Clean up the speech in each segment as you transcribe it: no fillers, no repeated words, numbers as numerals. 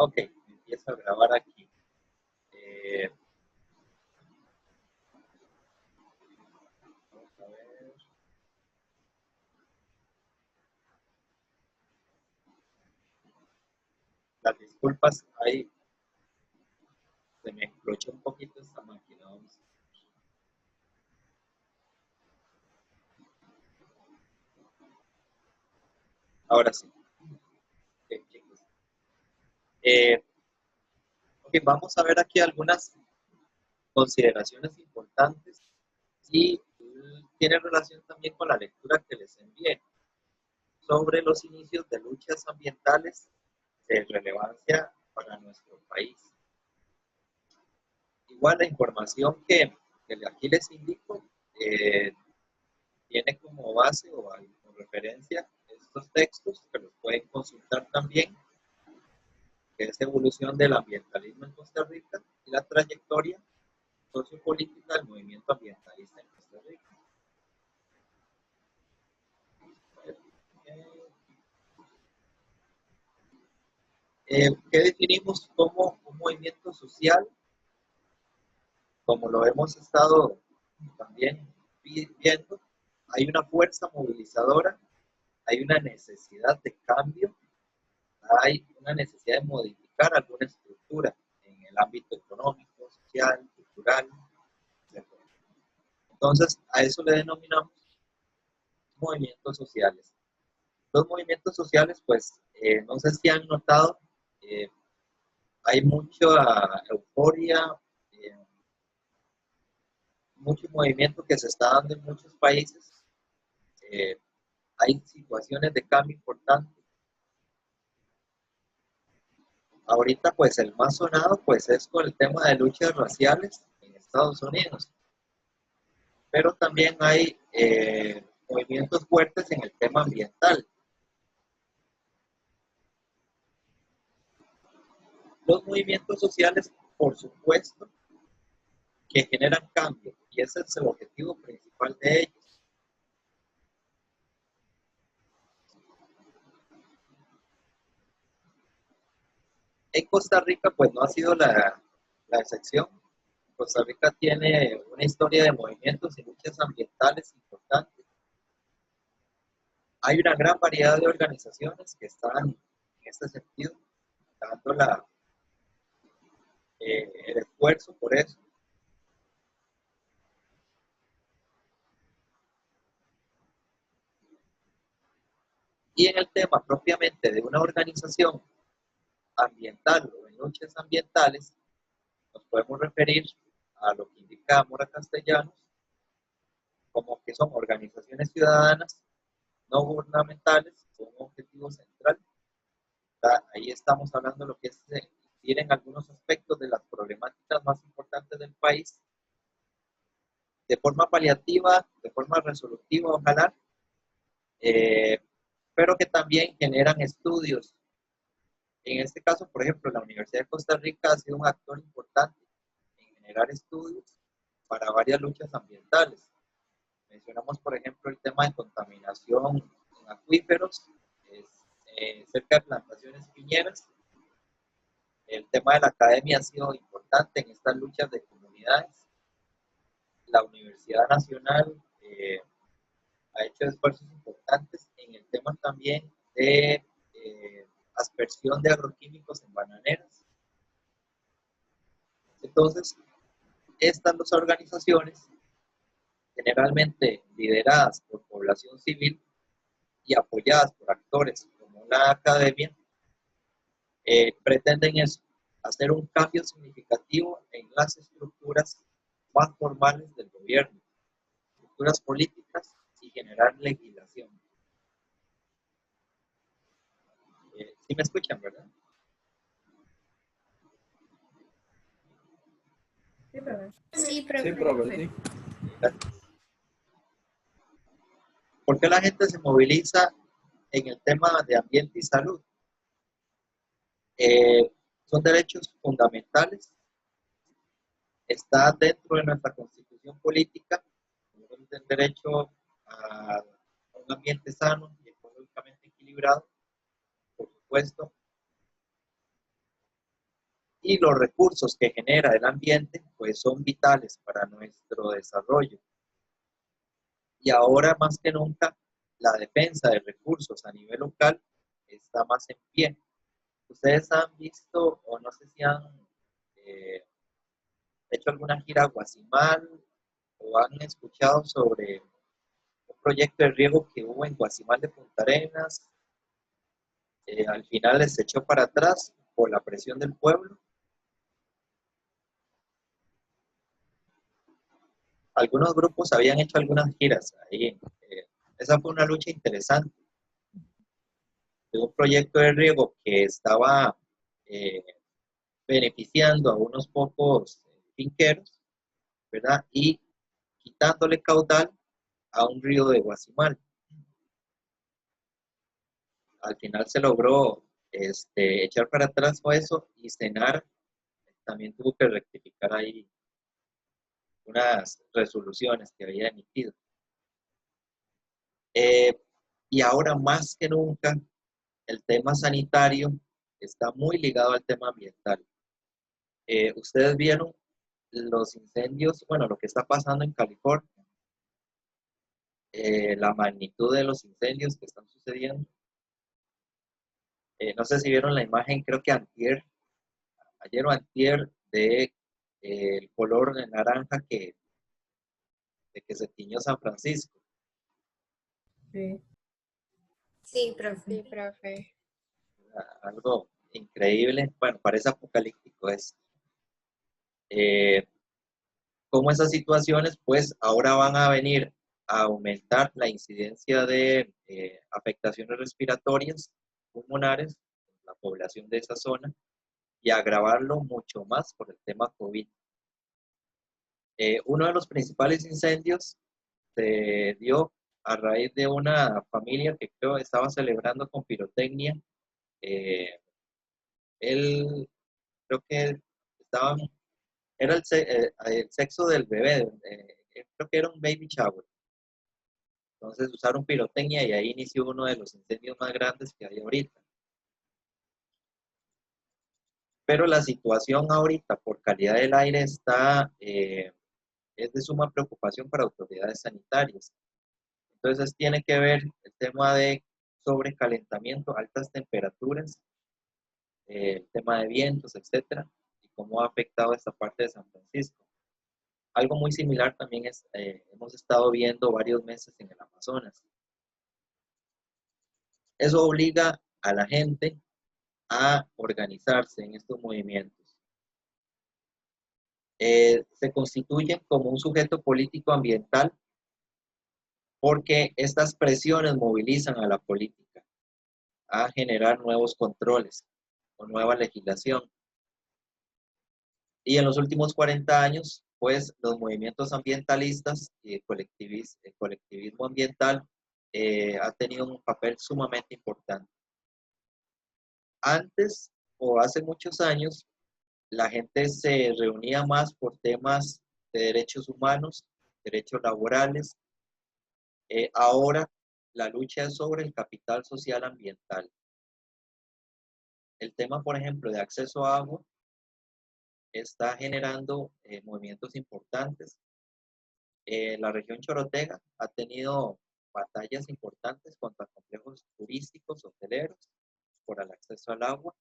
Ok, empiezo a grabar aquí. Eh, Vamos a ver. Las disculpas, ahí se me explochó un poquito esta máquina. Ahora sí. Ok, chicos. Eh, ok, vamos a ver aquí algunas consideraciones importantes y tiene relación también con la lectura que les envié sobre los inicios de luchas ambientales de relevancia para nuestro país. Igual la información que aquí les indico tiene como base o como referencia estos textos que los pueden consultar también, que es Evolución del Ambientalismo en Costa Rica y la trayectoria sociopolítica del movimiento ambientalista en Costa Rica. ¿Qué definimos como un movimiento social? Como lo hemos estado también viendo, hay una fuerza movilizadora, hay una necesidad de cambio, hay una necesidad de modificar alguna estructura en el ámbito económico, social, cultural, etc. Entonces, a eso le denominamos movimientos sociales. Los movimientos sociales, pues, no sé si han notado, eh, hay mucha euforia, eh, mucho movimiento que se está dando en muchos países. Hay situaciones de cambio importantes. Ahorita, pues, el más sonado, pues, es con el tema de luchas raciales en Estados Unidos. Pero también hay movimientos fuertes en el tema ambiental. Los movimientos sociales, por supuesto, que generan cambio, y ese es el objetivo principal de ellos. En Costa Rica, pues no ha sido la excepción. Costa Rica tiene una historia de movimientos y luchas ambientales importantes. Hay una gran variedad de organizaciones que están en este sentido, dando el esfuerzo por eso. Y en el tema propiamente de una organización ambiental o en luchas ambientales, nos podemos referir a lo que indica Mora Castellanos, como que son organizaciones ciudadanas no gubernamentales con un objetivo central. Ahí estamos hablando de lo que es tienen algunos aspectos de las problemáticas más importantes del país, de forma paliativa, de forma resolutiva, ojalá, pero que también generan estudios. En este caso, por ejemplo, la Universidad de Costa Rica ha sido un actor importante en generar estudios para varias luchas ambientales. Mencionamos, por ejemplo, el tema de contaminación en acuíferos, cerca de plantaciones piñeras. El tema de la academia ha sido importante en estas luchas de comunidades. La Universidad Nacional ha hecho esfuerzos importantes en el tema también de aspersión de agroquímicos en bananeras. Entonces, estas dos organizaciones, generalmente lideradas por población civil y apoyadas por actores como la academia, pretenden eso, hacer un cambio significativo en las estructuras más formales del gobierno, estructuras políticas y generar legislación. ¿Sí me escuchan, verdad? Sí, profe. Sí, profe, sí. Gracias. ¿Por qué la gente se moviliza en el tema de ambiente y salud? Son derechos fundamentales, está dentro de nuestra constitución política, el derecho a un ambiente sano y económicamente equilibrado, por supuesto. Y los recursos que genera el ambiente, pues son vitales para nuestro desarrollo. Y ahora más que nunca, la defensa de recursos a nivel local está más en pie. Ustedes han visto, o no sé si han eh, hecho alguna gira a Guasimal, o han escuchado sobre un proyecto de riego que hubo en Guasimal de Punta Arenas. Al final se echó para atrás por la presión del pueblo. Algunos grupos habían hecho algunas giras ahí. Esa fue una lucha interesante de un proyecto de riego que estaba eh, beneficiando a unos pocos finqueros, ¿verdad? Y quitándole caudal a un río de Guasimal. Al final se logró echar para atrás todo eso, y Senar también tuvo que rectificar ahí unas resoluciones que había emitido. Y ahora más que nunca, el tema sanitario está muy ligado al tema ambiental. Ustedes vieron los incendios, bueno, lo que está pasando en California, la magnitud de los incendios que están sucediendo. No sé si vieron la imagen, creo que ayer o antier, de el color de naranja de que se tiñó San Francisco. Sí. Sí, profe. Sí, profe. Algo increíble, bueno, parece apocalíptico es. Como esas situaciones, pues ahora van a venir a aumentar la incidencia de afectaciones respiratorias pulmonares en la población de esa zona y agravarlo mucho más por el tema COVID. Uno de los principales incendios se dio a raíz de una familia que creo estaba celebrando con pirotecnia. Él, creo que estaban, era el sexo del bebé, creo que era un baby shower. Entonces usaron pirotecnia y ahí inició uno de los incendios más grandes que hay ahorita. Pero la situación ahorita por calidad del aire es de suma preocupación para autoridades sanitarias. Entonces tiene que ver el tema de sobrecalentamiento, altas temperaturas, el tema de vientos, etcétera, y cómo ha afectado esta parte de San Francisco. Algo muy similar también hemos estado viendo varios meses en el Amazonas. Eso obliga a la gente a organizarse en estos movimientos. Se constituyen como un sujeto político ambiental porque estas presiones movilizan a la política a generar nuevos controles o nueva legislación. Y en los últimos 40 años, pues los movimientos ambientalistas y el colectivismo ambiental ha tenido un papel sumamente importante. Antes o hace muchos años, la gente se reunía más por temas de derechos humanos, derechos laborales. Ahora la lucha es sobre el capital social ambiental. El tema, por ejemplo, de acceso a agua está generando movimientos importantes. La región Chorotega ha tenido batallas importantes contra complejos turísticos, hoteleros, por el acceso al agua.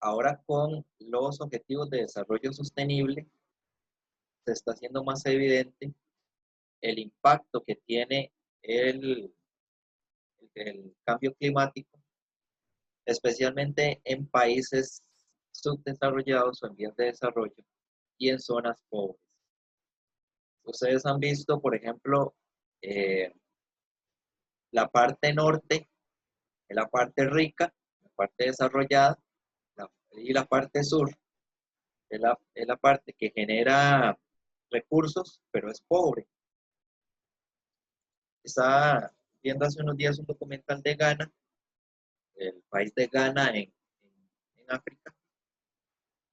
Ahora con los objetivos de desarrollo sostenible, se está haciendo más evidente el impacto que tiene el cambio climático, especialmente en países subdesarrollados o en vías de desarrollo y en zonas pobres. Ustedes han visto, por ejemplo, la parte norte es la parte rica, la parte desarrollada, y la parte sur es la parte que genera recursos, pero es pobre. Estaba viendo hace unos días un documental de Ghana, el país de Ghana en África,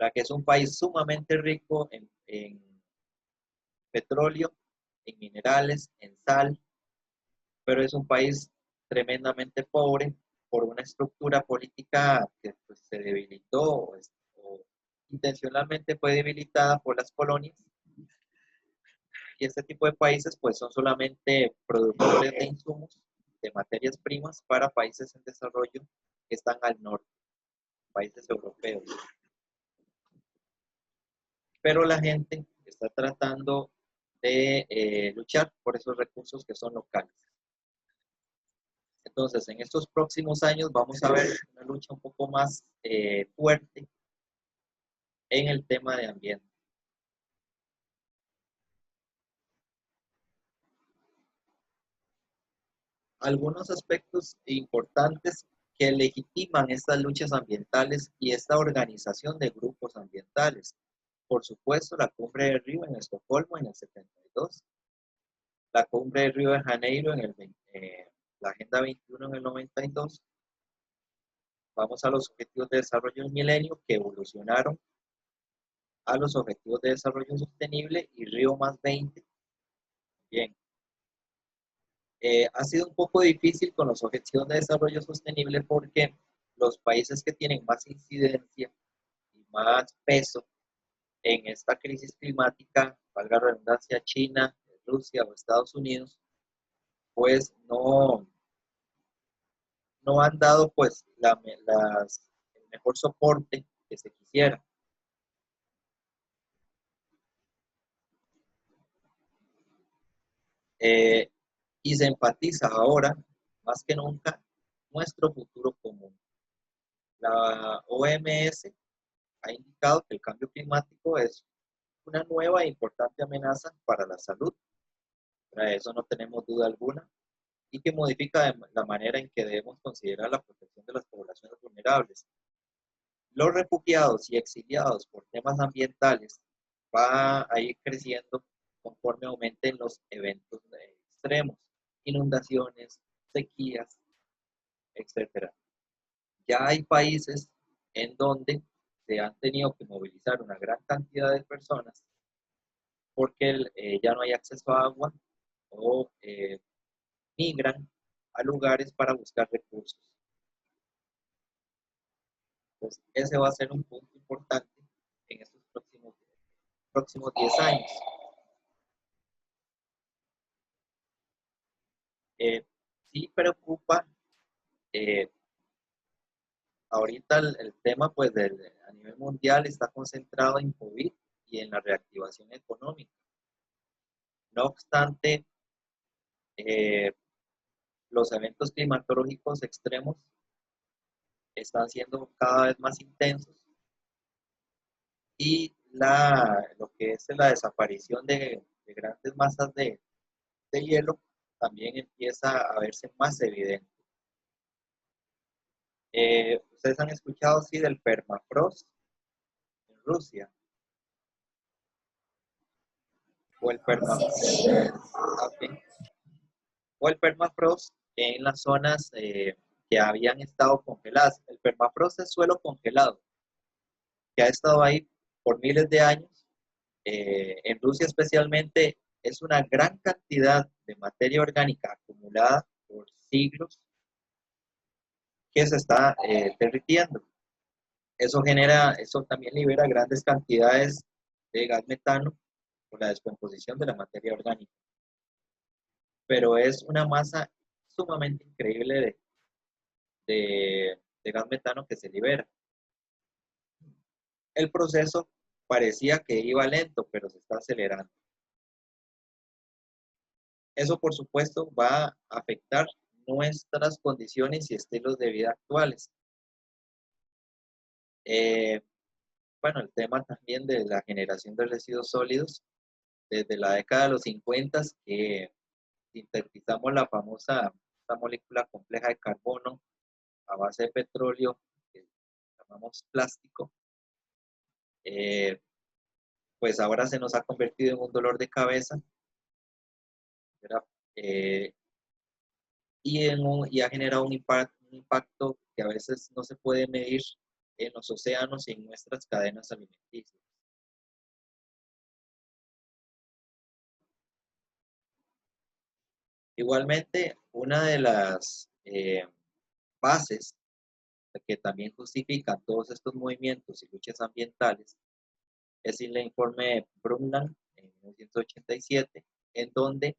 la que es un país sumamente rico en petróleo, en minerales, en sal, pero es un país tremendamente pobre por una estructura política que pues, se debilitó o intencionalmente fue debilitada por las colonias. Y este tipo de países pues son solamente productores de insumos, de materias primas para países en desarrollo que están al norte, países europeos. Pero la gente está tratando de luchar por esos recursos que son locales. Entonces, en estos próximos años vamos a ver una lucha un poco más fuerte en el tema de ambiente. Algunos aspectos importantes que legitiman estas luchas ambientales y esta organización de grupos ambientales. Por supuesto, la Cumbre de Río en Estocolmo en el 72, la Cumbre de Río de Janeiro en la Agenda 21 en el 92. Vamos a los Objetivos de Desarrollo del Milenio que evolucionaron a los Objetivos de Desarrollo Sostenible y Río más 20. Bien. Ha sido un poco difícil con los Objetivos de Desarrollo Sostenible porque los países que tienen más incidencia y más peso en esta crisis climática, valga la redundancia, China, Rusia o Estados Unidos, pues no han dado pues el mejor soporte que se quisiera. Y se enfatiza ahora, más que nunca, nuestro futuro común. La OMS ha indicado que el cambio climático es una nueva e importante amenaza para la salud. Para eso no tenemos duda alguna y que modifica la manera en que debemos considerar la protección de las poblaciones vulnerables. Los refugiados y exiliados por temas ambientales va a ir creciendo conforme aumenten los eventos extremos, inundaciones, sequías, etc. Ya hay países en donde se han tenido que movilizar una gran cantidad de personas porque ya no hay acceso a agua o migran a lugares para buscar recursos. Pues ese va a ser un punto importante en estos próximos 10 años. Sí preocupa ahorita el tema pues a nivel mundial está concentrado en COVID y en la reactivación económica. No obstante, los eventos climatológicos extremos están siendo cada vez más intensos y lo que es la desaparición de grandes masas de hielo también empieza a verse más evidente. Ustedes han escuchado, sí, del permafrost en Rusia. O el permafrost. Sí. Okay. O el permafrost en las zonas que habían estado congeladas. El permafrost es suelo congelado, que ha estado ahí por miles de años. En Rusia especialmente es una gran cantidad de materia orgánica acumulada por siglos que se está derritiendo. Eso también libera grandes cantidades de gas metano por la descomposición de la materia orgánica. Pero es una masa sumamente increíble de gas metano que se libera. El proceso parecía que iba lento, pero se está acelerando. Eso, por supuesto, va a afectar nuestras condiciones y estilos de vida actuales. Bueno, el tema también de la generación de residuos sólidos, desde la década de los 50, que sintetizamos la famosa esta molécula compleja de carbono a base de petróleo, que llamamos plástico, pues ahora se nos ha convertido en un dolor de cabeza, eh, y ha generado un impacto que a veces no se puede medir en los océanos y en nuestras cadenas alimenticias. Igualmente, una de las bases que también justifican todos estos movimientos y luchas ambientales es el informe Brundtland en 1987, en donde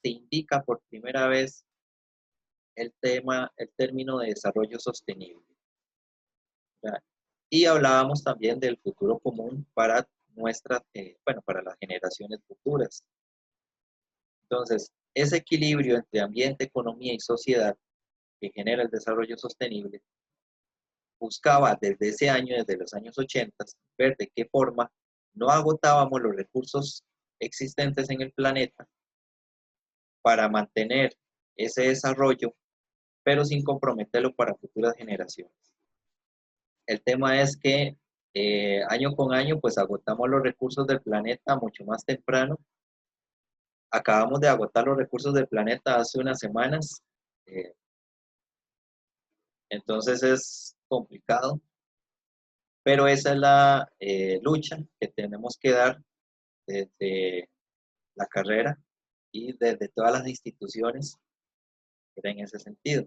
se indica por primera vez el término de desarrollo sostenible. ¿Verdad? Y hablábamos también del futuro común para para las generaciones futuras. Entonces, ese equilibrio entre ambiente, economía y sociedad que genera el desarrollo sostenible, buscaba desde ese año, desde los años 80, ver de qué forma no agotábamos los recursos existentes en el planeta para mantener ese desarrollo, pero sin comprometerlo para futuras generaciones. El tema es que año con año, pues agotamos los recursos del planeta mucho más temprano. Acabamos de agotar los recursos del planeta hace unas semanas, entonces es complicado, pero esa es la lucha que tenemos que dar desde la carrera y desde todas las instituciones en ese sentido.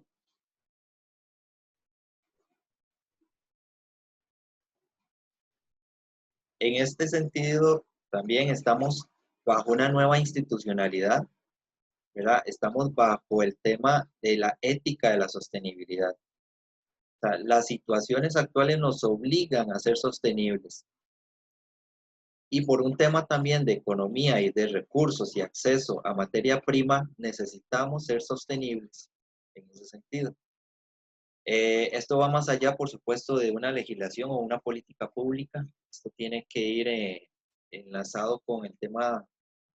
En este sentido, también estamos bajo una nueva institucionalidad, ¿verdad? Estamos bajo el tema de la ética de la sostenibilidad. O sea, las situaciones actuales nos obligan a ser sostenibles. Y por un tema también de economía y de recursos y acceso a materia prima, necesitamos ser sostenibles en ese sentido. Esto va más allá, por supuesto, de una legislación o una política pública. Esto tiene que ir enlazado con el tema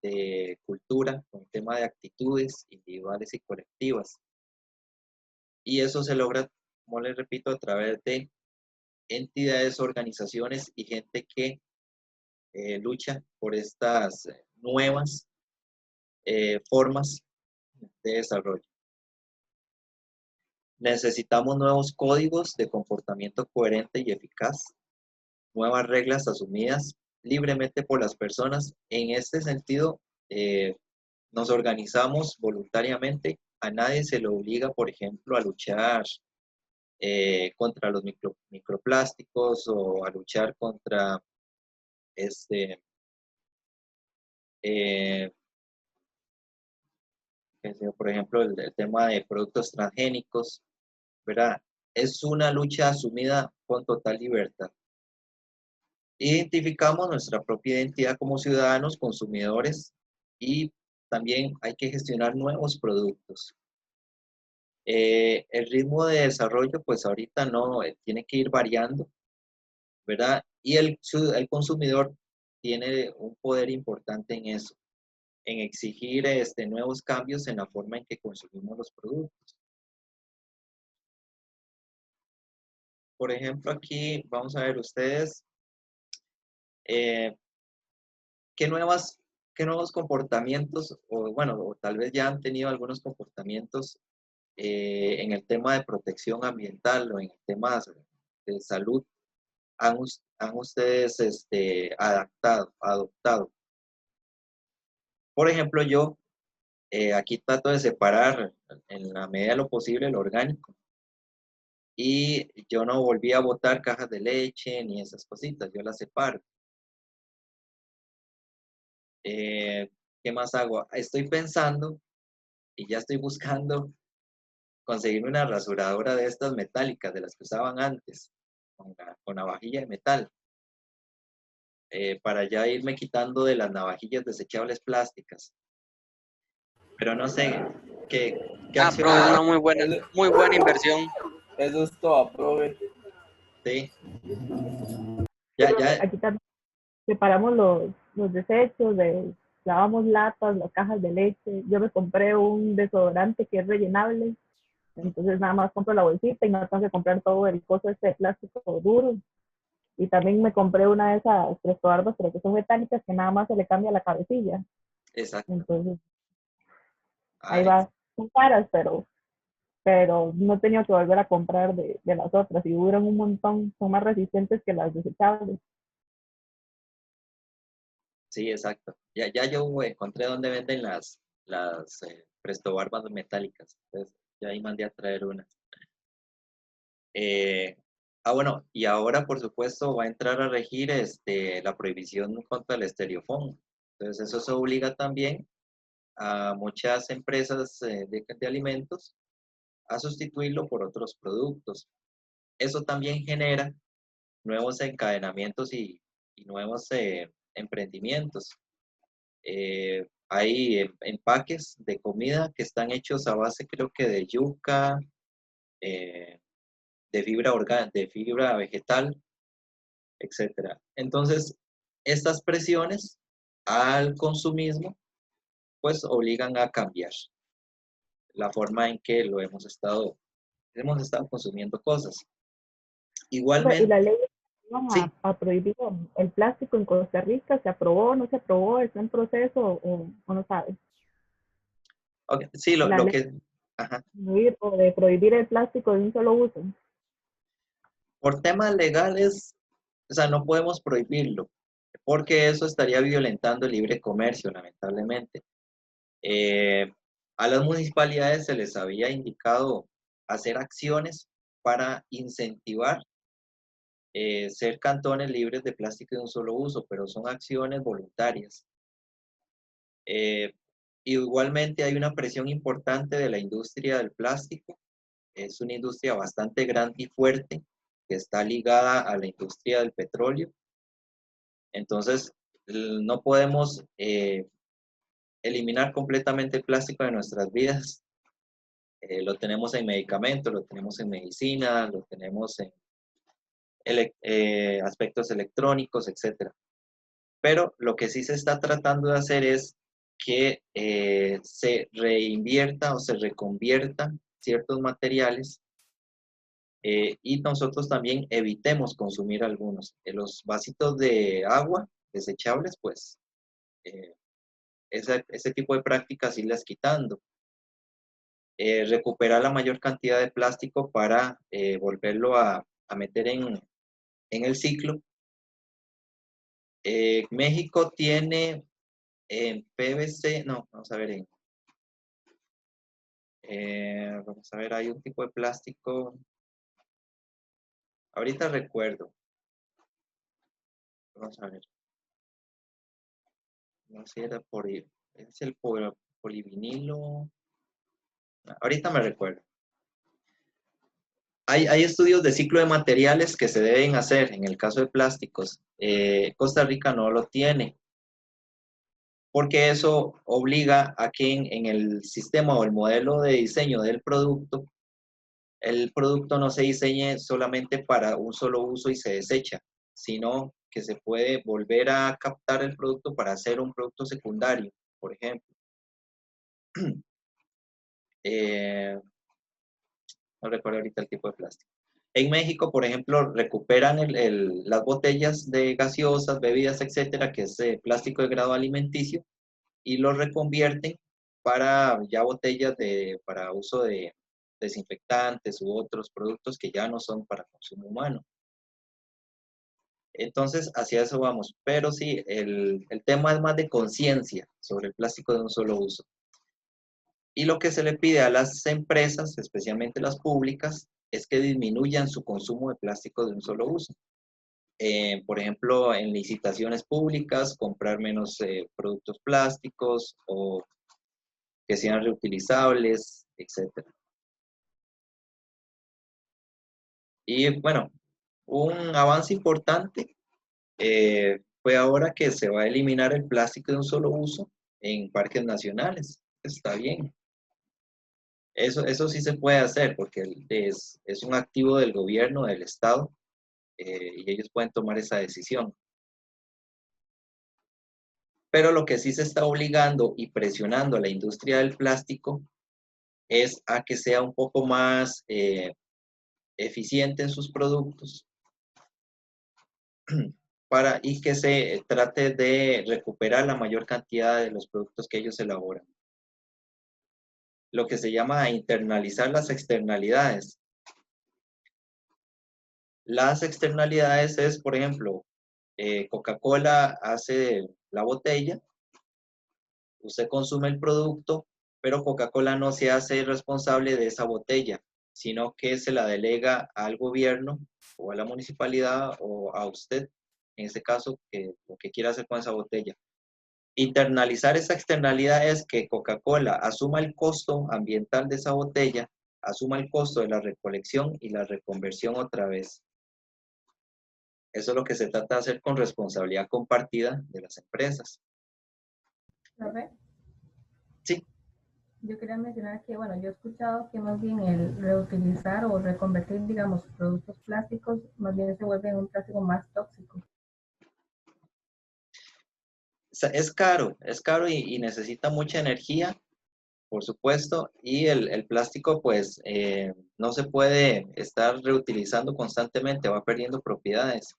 de cultura, con el tema de actitudes individuales y colectivas. Y eso se logra, como les repito, a través de entidades, organizaciones y gente que lucha por estas nuevas formas de desarrollo. Necesitamos nuevos códigos de comportamiento coherente y eficaz, nuevas reglas asumidas libremente por las personas. En este sentido, nos organizamos voluntariamente. A nadie se le obliga, por ejemplo, a luchar contra los microplásticos o a luchar contra eh, por ejemplo, el tema de productos transgénicos, ¿verdad? Es una lucha asumida con total libertad. Identificamos nuestra propia identidad como ciudadanos, consumidores, y también hay que gestionar nuevos productos. El ritmo de desarrollo, pues ahorita no, tiene que ir variando, ¿verdad? Y el consumidor tiene un poder importante en eso, en exigir nuevos cambios en la forma en que consumimos los productos. Por ejemplo, aquí vamos a ver ustedes eh, qué nuevos comportamientos, o bueno, o tal vez ya han tenido algunos comportamientos en el tema de protección ambiental o en el tema de salud han ustedes adoptado. Por ejemplo, yo aquí trato de separar en la medida de lo posible lo orgánico. Y yo no volví a botar cajas de leche ni esas cositas, yo las separo. ¿Qué más hago? Estoy pensando y ya estoy buscando conseguirme una rasuradora de estas metálicas, de las que usaban antes, con navajilla de metal, para ya irme quitando de las navajillas desechables plásticas. Pero no sé, ¿qué acción? Pero es una muy buena inversión. Eso es todo, profe. Sí. Ya. Aquí también separamos los desechos, lavamos latas, las cajas de leche. Yo me compré un desodorante que es rellenable, entonces nada más compro la bolsita y no tengo que comprar todo el coso de plástico duro. Y también me compré una de esas prestobarbas, pero que son metálicas, que nada más se le cambia la cabecilla. Exacto. Entonces, ahí va. Son caras, pero no he tenido que volver a comprar de las otras y duran un montón, son más resistentes que las desechables. Sí, exacto. Ya yo encontré donde venden las Presto Barbas metálicas. Entonces, ya ahí mandé a traer una. Eh, bueno, y ahora, por supuesto, va a entrar a regir la prohibición contra el estereofón. Entonces, eso se obliga también a muchas empresas de alimentos a sustituirlo por otros productos. Eso también genera nuevos encadenamientos y nuevos emprendimientos. Hay empaques de comida que están hechos a base, creo que de yuca, eh, de fibra vegetal, etcétera. Entonces, estas presiones al consumismo, pues obligan a cambiar la forma en que hemos estado consumiendo cosas. Y la Igualmente, ley sí, a prohibir el plástico en Costa Rica, ¿se aprobó, no se aprobó, está en proceso o no sabes? okay, sí, La lo ley que, ajá. de prohibir el plástico de un solo uso. Por temas legales, o sea, no podemos prohibirlo, porque eso estaría violentando el libre comercio, lamentablemente. Eh, a las municipalidades se les había indicado hacer acciones para incentivar ser cantones libres de plástico de un solo uso, pero son acciones voluntarias. Eh, Igualmente hay una presión importante de la industria del plástico. Es una industria bastante grande y fuerte que está ligada a la industria del petróleo. Entonces, no podemos eliminar completamente el plástico de nuestras vidas. Lo tenemos en medicamentos, lo tenemos en medicina, lo tenemos en aspectos electrónicos, etc. Pero lo que sí se está tratando de hacer es que se reinvierta o se reconviertan ciertos materiales y nosotros también evitemos consumir algunos. Los vasitos de agua desechables, pues eh, ese tipo de prácticas irlas quitando. Recuperar la mayor cantidad de plástico para volverlo a meter en el ciclo. México tiene en PVC, no, vamos a ver, hay un tipo de plástico, ahorita recuerdo, vamos a ver, no sé si era es el polivinilo, ahorita me recuerdo. Hay estudios de ciclo de materiales que se deben hacer en el caso de plásticos. Costa Rica no lo tiene, porque eso obliga a que en el sistema o el modelo de diseño del producto, el producto no se diseñe solamente para un solo uso y se desecha, sino que se puede volver a captar el producto para hacer un producto secundario, por ejemplo. Eh, no recuerdo ahorita el tipo de plástico. En México, por ejemplo, recuperan las botellas de gaseosas, bebidas, etcétera, que es plástico de grado alimenticio, y lo reconvierten para ya botellas para uso de desinfectantes u otros productos que ya no son para consumo humano. Entonces, hacia eso vamos. Pero sí, el tema es más de conciencia sobre el plástico de un solo uso. Y lo que se le pide a las empresas, especialmente las públicas, es que disminuyan su consumo de plástico de un solo uso. Por ejemplo, en licitaciones públicas, comprar menos productos plásticos o que sean reutilizables, etc. Y bueno, un avance importante fue ahora que se va a eliminar el plástico de un solo uso en parques nacionales. Está bien. Eso sí se puede hacer porque es un activo del gobierno, del Estado, y ellos pueden tomar esa decisión. Pero lo que sí se está obligando y presionando a la industria del plástico es a que sea un poco más eficiente en sus productos y que se trate de recuperar la mayor cantidad de los productos que ellos elaboran. Lo que se llama internalizar las externalidades. Las externalidades es, por ejemplo, Coca-Cola hace la botella, usted consume el producto, pero Coca-Cola no se hace responsable de esa botella, sino que se la delega al gobierno o a la municipalidad o a usted, en este caso, que lo que quiera hacer con esa botella. Internalizar esa externalidad es que Coca-Cola asuma el costo ambiental de esa botella, asuma el costo de la recolección y la reconversión otra vez. Eso es lo que se trata de hacer con responsabilidad compartida de las empresas. ¿Profe? Sí. Yo quería mencionar que, bueno, yo he escuchado que más bien el reutilizar o reconvertir, digamos, productos plásticos, más bien se vuelve un plástico más tóxico. Es caro y necesita mucha energía, por supuesto, y el plástico pues no se puede estar reutilizando constantemente, va perdiendo propiedades.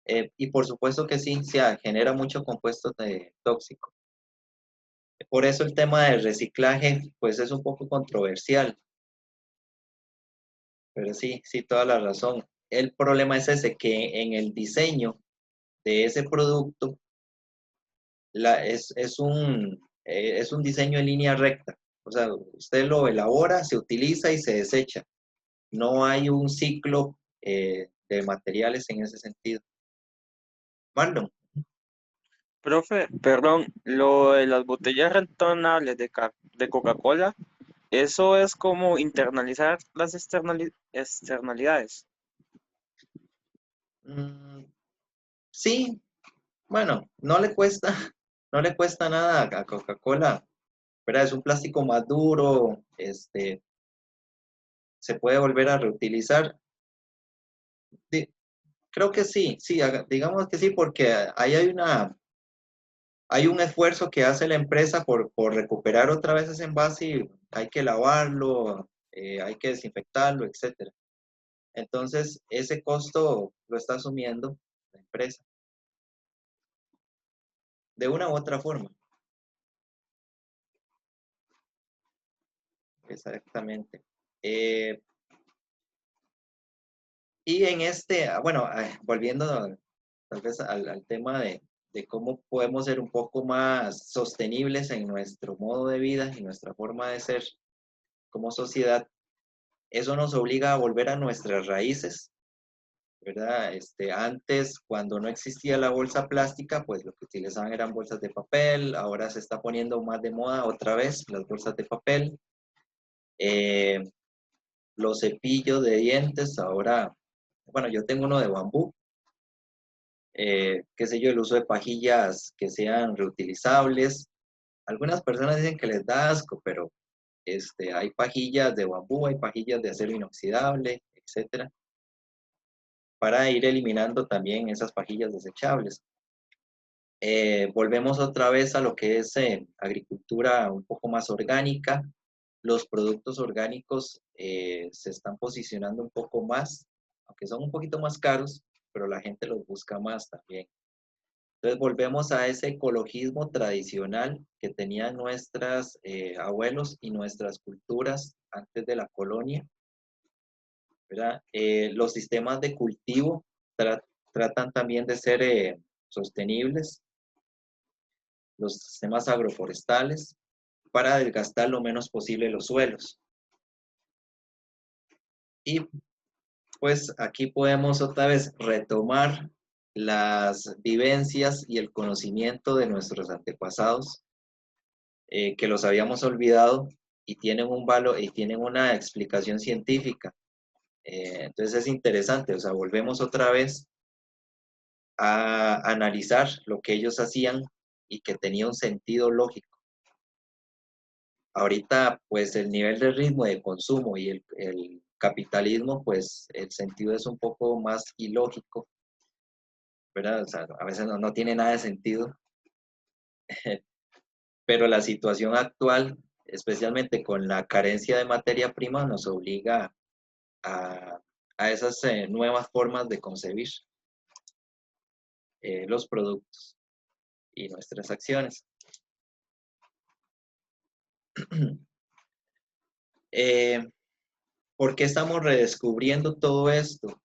Y por supuesto que sí, genera mucho compuesto tóxico. Por eso el tema del reciclaje pues es un poco controversial, pero sí, toda la razón. El problema es ese, que en el diseño de ese producto es un diseño en línea recta. O sea, usted lo elabora, se utiliza y se desecha. No hay un ciclo de materiales en ese sentido. Marlon. Profe, perdón, lo de las botellas retornables de Coca-Cola, eso es como internalizar las externalidades. Sí, bueno, no le cuesta, no le cuesta nada a Coca-Cola, ¿verdad? Es un plástico más duro, se puede volver a reutilizar. Creo que sí, digamos que sí, porque ahí hay un esfuerzo que hace la empresa por recuperar otra vez ese envase y hay que lavarlo, hay que desinfectarlo, etcétera. Entonces, ese costo lo está asumiendo la empresa, de una u otra forma. Exactamente. Y en bueno, volviendo tal vez al tema de cómo podemos ser un poco más sostenibles en nuestro modo de vida y nuestra forma de ser como sociedad, eso nos obliga a volver a nuestras raíces, ¿verdad? Antes, cuando no existía la bolsa plástica, pues lo que utilizaban eran bolsas de papel, ahora se está poniendo más de moda otra vez las bolsas de papel. Los cepillos de dientes, ahora, bueno, yo tengo uno de bambú, qué sé yo, el uso de pajillas que sean reutilizables. Algunas personas dicen que les da asco, pero hay pajillas de bambú, hay pajillas de acero inoxidable, etcétera, para ir eliminando también esas pajillas desechables. Volvemos otra vez a lo que es agricultura un poco más orgánica. Los productos orgánicos se están posicionando un poco más, aunque son un poquito más caros, pero la gente los busca más también. Entonces volvemos a ese ecologismo tradicional que tenían nuestros abuelos y nuestras culturas antes de la colonia, ¿verdad? Los sistemas de cultivo tratan también de ser sostenibles, los sistemas agroforestales, para desgastar lo menos posible los suelos. Y pues aquí podemos otra vez retomar las vivencias y el conocimiento de nuestros antepasados, que los habíamos olvidado y tienen un valor y tienen una explicación científica. Entonces es interesante, o sea, volvemos otra vez a analizar lo que ellos hacían y que tenía un sentido lógico. Ahorita, pues el nivel de ritmo de consumo y el capitalismo, pues el sentido es un poco más ilógico, ¿verdad? O sea, a veces no tiene nada de sentido, pero la situación actual, especialmente con la carencia de materia prima, nos obliga a esas nuevas formas de concebir los productos y nuestras acciones. ¿Por qué estamos redescubriendo todo esto?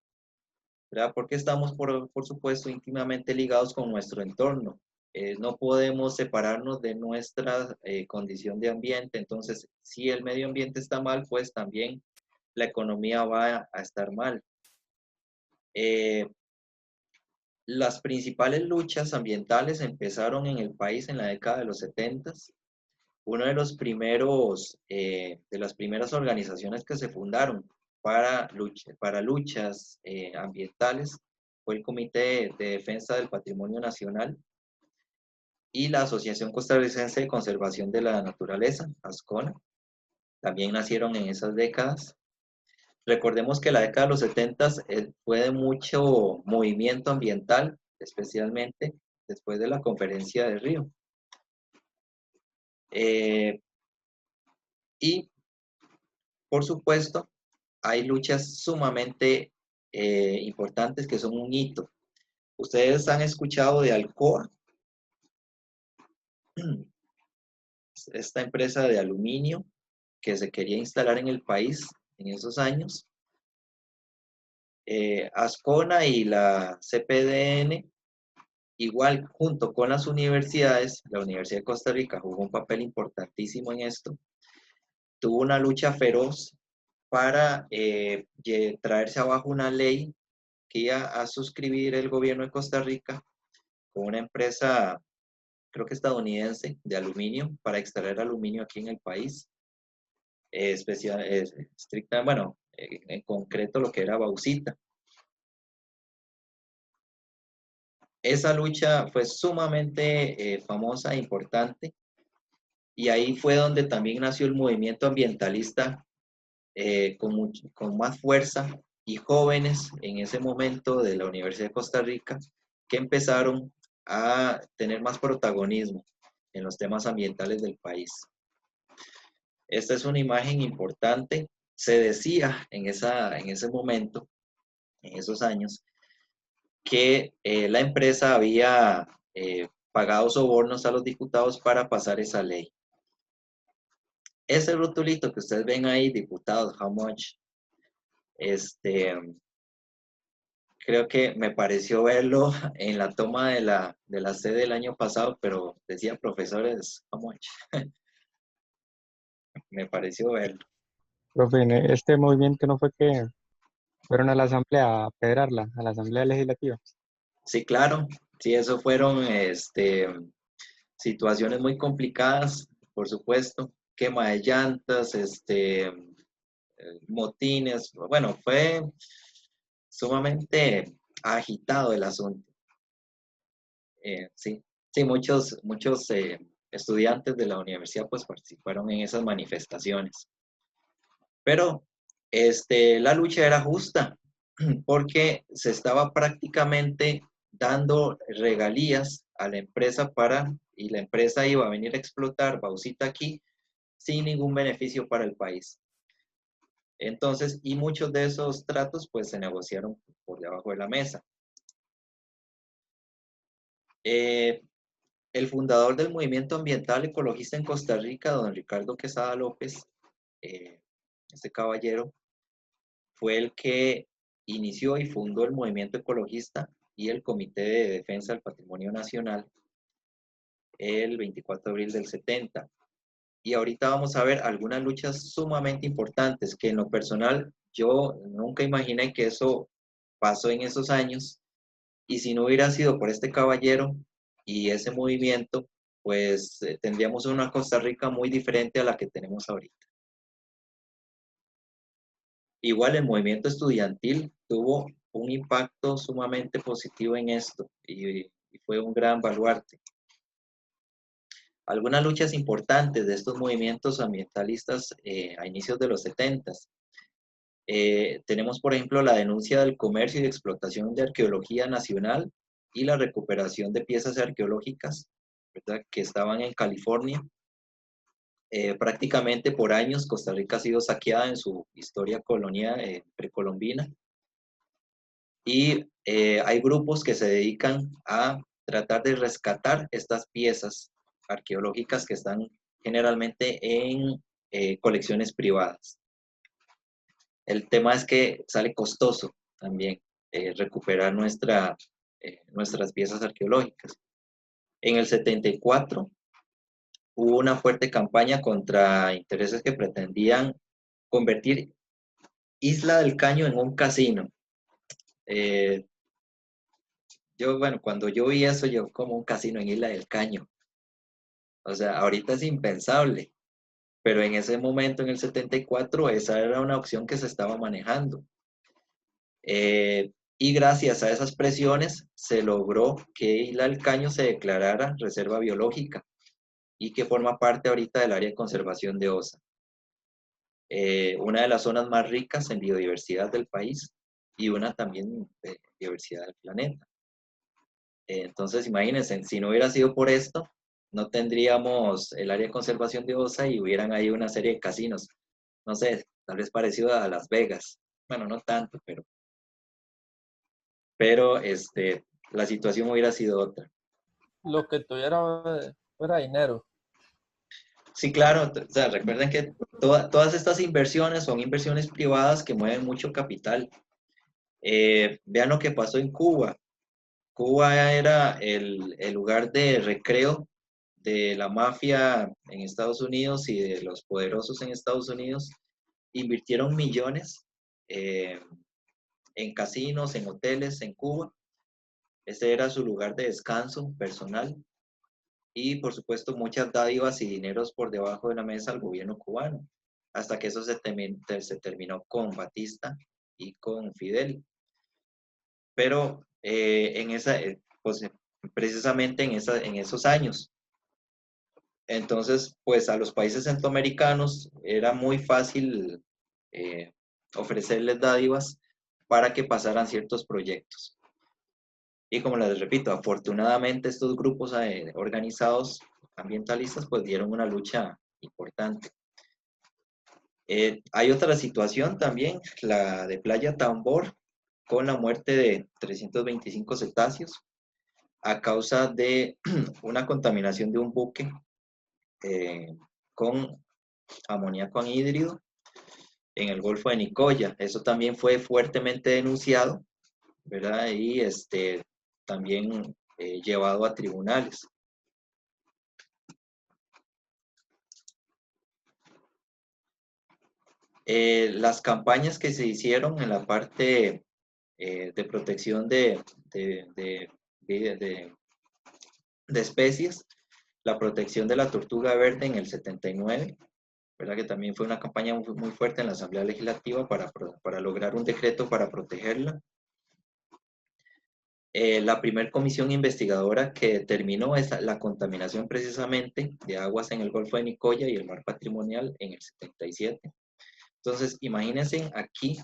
¿Verdad? Porque estamos, por supuesto, íntimamente ligados con nuestro entorno. No podemos separarnos de nuestra condición de ambiente. Entonces, si el medio ambiente está mal, pues también la economía va a estar mal. Las principales luchas ambientales empezaron en el país en la década de los 70. Uno de los primeros, de las primeras organizaciones que se fundaron para luchas ambientales fue el Comité de Defensa del Patrimonio Nacional y la Asociación Costarricense de Conservación de la Naturaleza, ASCONA. También nacieron en esas décadas. Recordemos que la década de los 70 fue de mucho movimiento ambiental, especialmente después de la Conferencia de Río. Y, por supuesto, hay luchas sumamente importantes que son un hito. Ustedes han escuchado de Alcoa, esta empresa de aluminio que se quería instalar en el país en esos años. Ascona y la CPDN, igual junto con las universidades, la Universidad de Costa Rica jugó un papel importantísimo en esto, tuvo una lucha feroz para traerse abajo una ley que iba a suscribir el gobierno de Costa Rica con una empresa, creo que estadounidense, de aluminio, para extraer aluminio aquí en el país, bueno, en concreto lo que era bauxita. Esa lucha fue sumamente famosa e importante, y ahí fue donde también nació el movimiento ambientalista con más fuerza, y jóvenes en ese momento de la Universidad de Costa Rica que empezaron a tener más protagonismo en los temas ambientales del país. Esta es una imagen importante. Se decía en ese momento, en esos años, que la empresa había pagado sobornos a los diputados para pasar esa ley. Ese rotulito que ustedes ven ahí, diputados, how much, creo que me pareció verlo en la toma de la sede el año pasado, pero decía profesores, how much. Me pareció verlo. Profe, este movimiento no fue que fueron a la asamblea a pedrarla, a la asamblea legislativa. Sí, claro. Sí, eso fueron situaciones muy complicadas, por supuesto. Quema de llantas, motines. Bueno, fue sumamente agitado el asunto. Sí, muchos estudiantes de la universidad pues participaron en esas manifestaciones. Pero la lucha era justa porque se estaba prácticamente dando regalías a la empresa y la empresa iba a venir a explotar bauxita aquí sin ningún beneficio para el país. Entonces, y muchos de esos tratos pues se negociaron por debajo de la mesa. El fundador del movimiento ambiental ecologista en Costa Rica, don Ricardo Quesada López, este caballero, fue el que inició y fundó el movimiento ecologista y el Comité de Defensa del Patrimonio Nacional el 24 de abril del 70. Y ahorita vamos a ver algunas luchas sumamente importantes que en lo personal yo nunca imaginé que eso pasó en esos años, y si no hubiera sido por este caballero y ese movimiento, pues tendríamos una Costa Rica muy diferente a la que tenemos ahorita. Igual el movimiento estudiantil tuvo un impacto sumamente positivo en esto y fue un gran baluarte. Algunas luchas importantes de estos movimientos ambientalistas a inicios de los 70. Tenemos, por ejemplo, la denuncia del comercio y explotación de arqueología nacional y la recuperación de piezas arqueológicas, ¿verdad?, que estaban en California. Prácticamente por años Costa Rica ha sido saqueada en su historia colonial precolombina, y hay grupos que se dedican a tratar de rescatar estas piezas arqueológicas que están generalmente en colecciones privadas. El tema es que sale costoso también recuperar nuestras piezas arqueológicas. En el 74 hubo una fuerte campaña contra intereses que pretendían convertir Isla del Caño en un casino. Bueno, cuando yo vi eso, yo como un casino en Isla del Caño. O sea, ahorita es impensable, pero en ese momento, en el 74, esa era una opción que se estaba manejando. Y gracias a esas presiones se logró que Isla del Caño se declarara reserva biológica y que forma parte ahorita del área de conservación de OSA. Una de las zonas más ricas en biodiversidad del país y una también de biodiversidad del planeta. Entonces, imagínense, si no hubiera sido por esto, no tendríamos el área de conservación de OSA y hubieran ahí una serie de casinos. No sé, tal vez parecido a Las Vegas. Bueno, no tanto, pero la situación hubiera sido otra. Lo que tuviera fuera dinero. Sí, claro, o sea, recuerden que todas estas inversiones son inversiones privadas que mueven mucho capital. Vean lo que pasó en Cuba. Cuba era el lugar de recreo de la mafia en Estados Unidos y de los poderosos en Estados Unidos. Invirtieron millones en casinos, en hoteles en Cuba. Ese era su lugar de descanso personal. Y por supuesto muchas dádivas y dineros por debajo de la mesa al gobierno cubano, hasta que eso se terminó con Batista y con Fidel. Pero pues, precisamente en esos años, entonces pues a los países centroamericanos era muy fácil ofrecerles dádivas para que pasaran ciertos proyectos. Y como les repito, afortunadamente estos grupos organizados ambientalistas pues dieron una lucha importante. Hay otra situación también, la de Playa Tambor, con la muerte de 325 cetáceos a causa de una contaminación de un buque con amoníaco anhídrido en el Golfo de Nicoya. Eso también fue fuertemente denunciado, ¿verdad? Y también llevado a tribunales. Las campañas que se hicieron en la parte de protección de especies, la protección de la tortuga verde en el 79, ¿verdad? Que también fue una campaña muy fuerte en la Asamblea Legislativa para lograr un decreto para protegerla. La primera comisión investigadora que determinó la contaminación precisamente de aguas en el Golfo de Nicoya y el mar patrimonial en el 77. Entonces, imagínense aquí,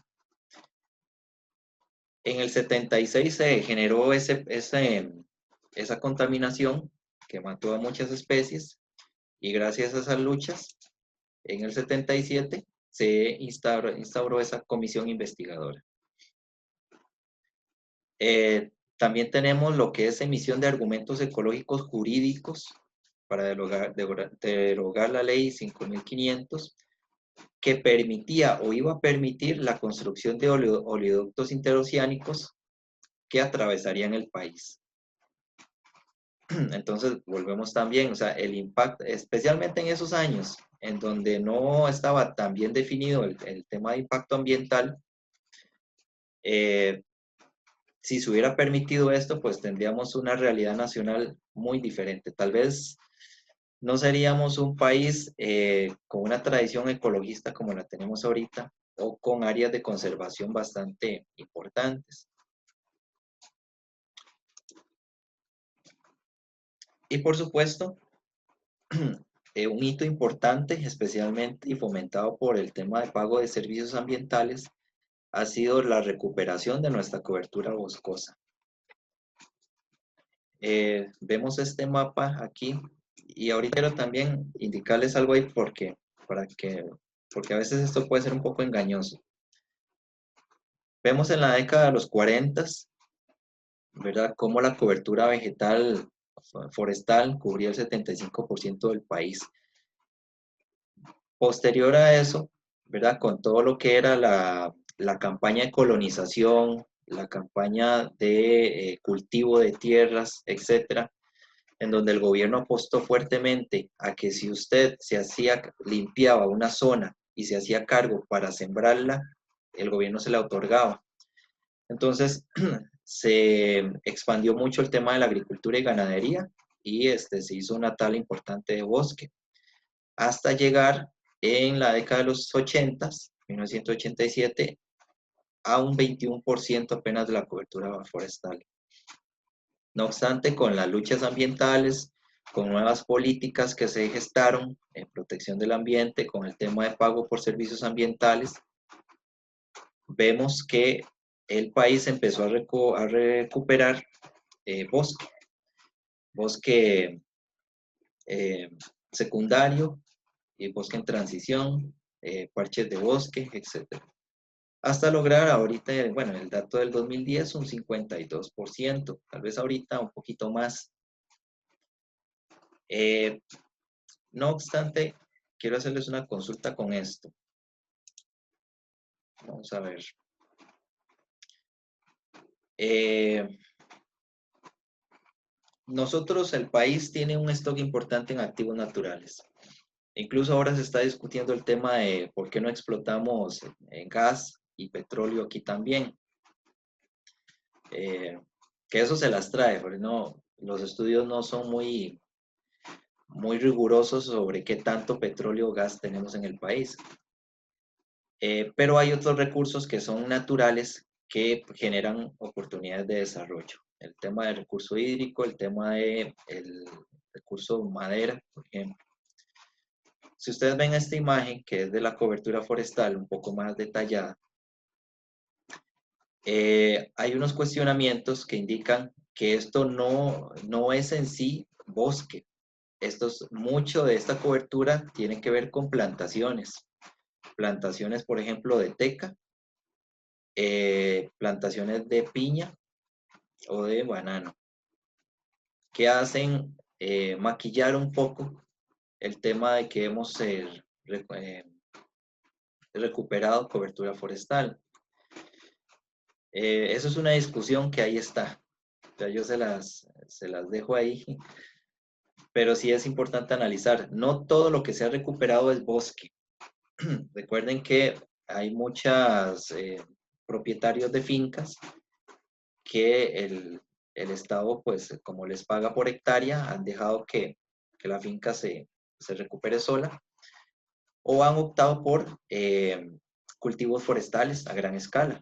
en el 76 se generó esa contaminación que mató a muchas especies y gracias a esas luchas, en el 77 se instauró esa comisión investigadora. También tenemos lo que es emisión de argumentos ecológicos jurídicos para derogar la ley 5500, que permitía o iba a permitir la construcción de oleoductos interoceánicos que atravesarían el país. Entonces, volvemos también, o sea, el impacto, especialmente en esos años, en donde no estaba tan bien definido el tema de impacto ambiental, si se hubiera permitido esto, pues tendríamos una realidad nacional muy diferente. Tal vez no seríamos un país con una tradición ecologista como la tenemos ahorita, o con áreas de conservación bastante importantes. Y por supuesto, un hito importante, especialmente y fomentado por el tema de pago de servicios ambientales, ha sido la recuperación de nuestra cobertura boscosa. Vemos este mapa aquí y ahorita quiero también indicarles algo ahí porque a veces esto puede ser un poco engañoso. Vemos en la década de los 40, ¿verdad?, cómo la cobertura vegetal forestal cubría el 75% del país. Posterior a eso, ¿verdad?, con todo lo que era la campaña de colonización, la campaña de cultivo de tierras, etcétera, en donde el gobierno apostó fuertemente a que si usted limpiaba una zona y se hacía cargo para sembrarla, el gobierno se le otorgaba. Entonces, se expandió mucho el tema de la agricultura y ganadería y se hizo una tala importante de bosque, hasta llegar en la década de los 80, 1987, a un 21% apenas de la cobertura forestal. No obstante, con las luchas ambientales, con nuevas políticas que se gestaron en protección del ambiente, con el tema de pago por servicios ambientales, vemos que el país empezó a recuperar bosque secundario, y bosque en transición, parches de bosque, etc. Hasta lograr ahorita, bueno, el dato del 2010, un 52%, tal vez ahorita un poquito más. No obstante, quiero hacerles una consulta con esto. Vamos a ver. Nosotros, el país tiene un stock importante en activos naturales. Incluso ahora se está discutiendo el tema de por qué no explotamos gas y petróleo aquí también. Que eso se las trae, porque no, los estudios no son muy rigurosos sobre qué tanto petróleo o gas tenemos en el país. Pero hay otros recursos que son naturales que generan oportunidades de desarrollo. El tema del recurso hídrico, el tema del recurso madera, por ejemplo. Si ustedes ven esta imagen, que es de la cobertura forestal un poco más detallada, hay unos cuestionamientos que indican que esto no es en sí bosque. Mucho de esta cobertura tiene que ver con plantaciones. Plantaciones, por ejemplo, de teca, plantaciones de piña o de banano, que hacen maquillar un poco el tema de que hemos recuperado cobertura forestal. Eso es una discusión que ahí está. O sea, yo se las dejo ahí, pero sí es importante analizar. No todo lo que se ha recuperado es bosque. Recuerden que hay muchos propietarios de fincas que el Estado, pues como les paga por hectárea, han dejado que la finca se recupere sola, o han optado por cultivos forestales a gran escala.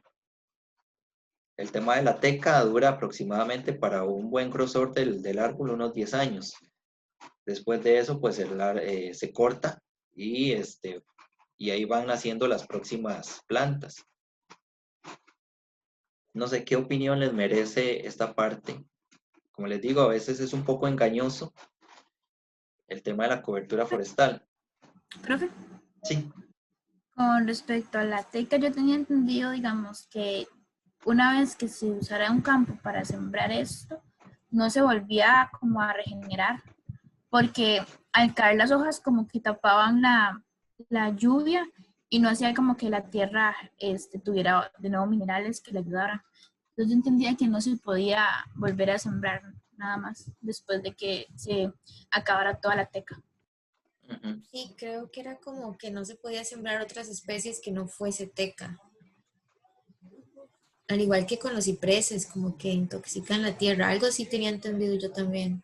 El tema de la teca dura aproximadamente, para un buen grosor del árbol, unos 10 años. Después de eso, pues se corta y ahí van naciendo las próximas plantas. No sé qué opinión les merece esta parte. Como les digo, a veces es un poco engañoso el tema de la cobertura forestal. Profe, Sí. con respecto a la teca, yo tenía entendido, digamos, que una vez que se usara un campo para sembrar esto, no se volvía como a regenerar, porque al caer las hojas como que tapaban la lluvia y no hacía como que la tierra tuviera de nuevo minerales que le ayudaran. Entonces yo entendía que no se podía volver a sembrar nada más después de que se acabara toda la teca. Sí, creo que era como que no se podía sembrar otras especies que no fuese teca. Al igual que con los cipreses, como que intoxican la tierra. Algo así tenía entendido yo también.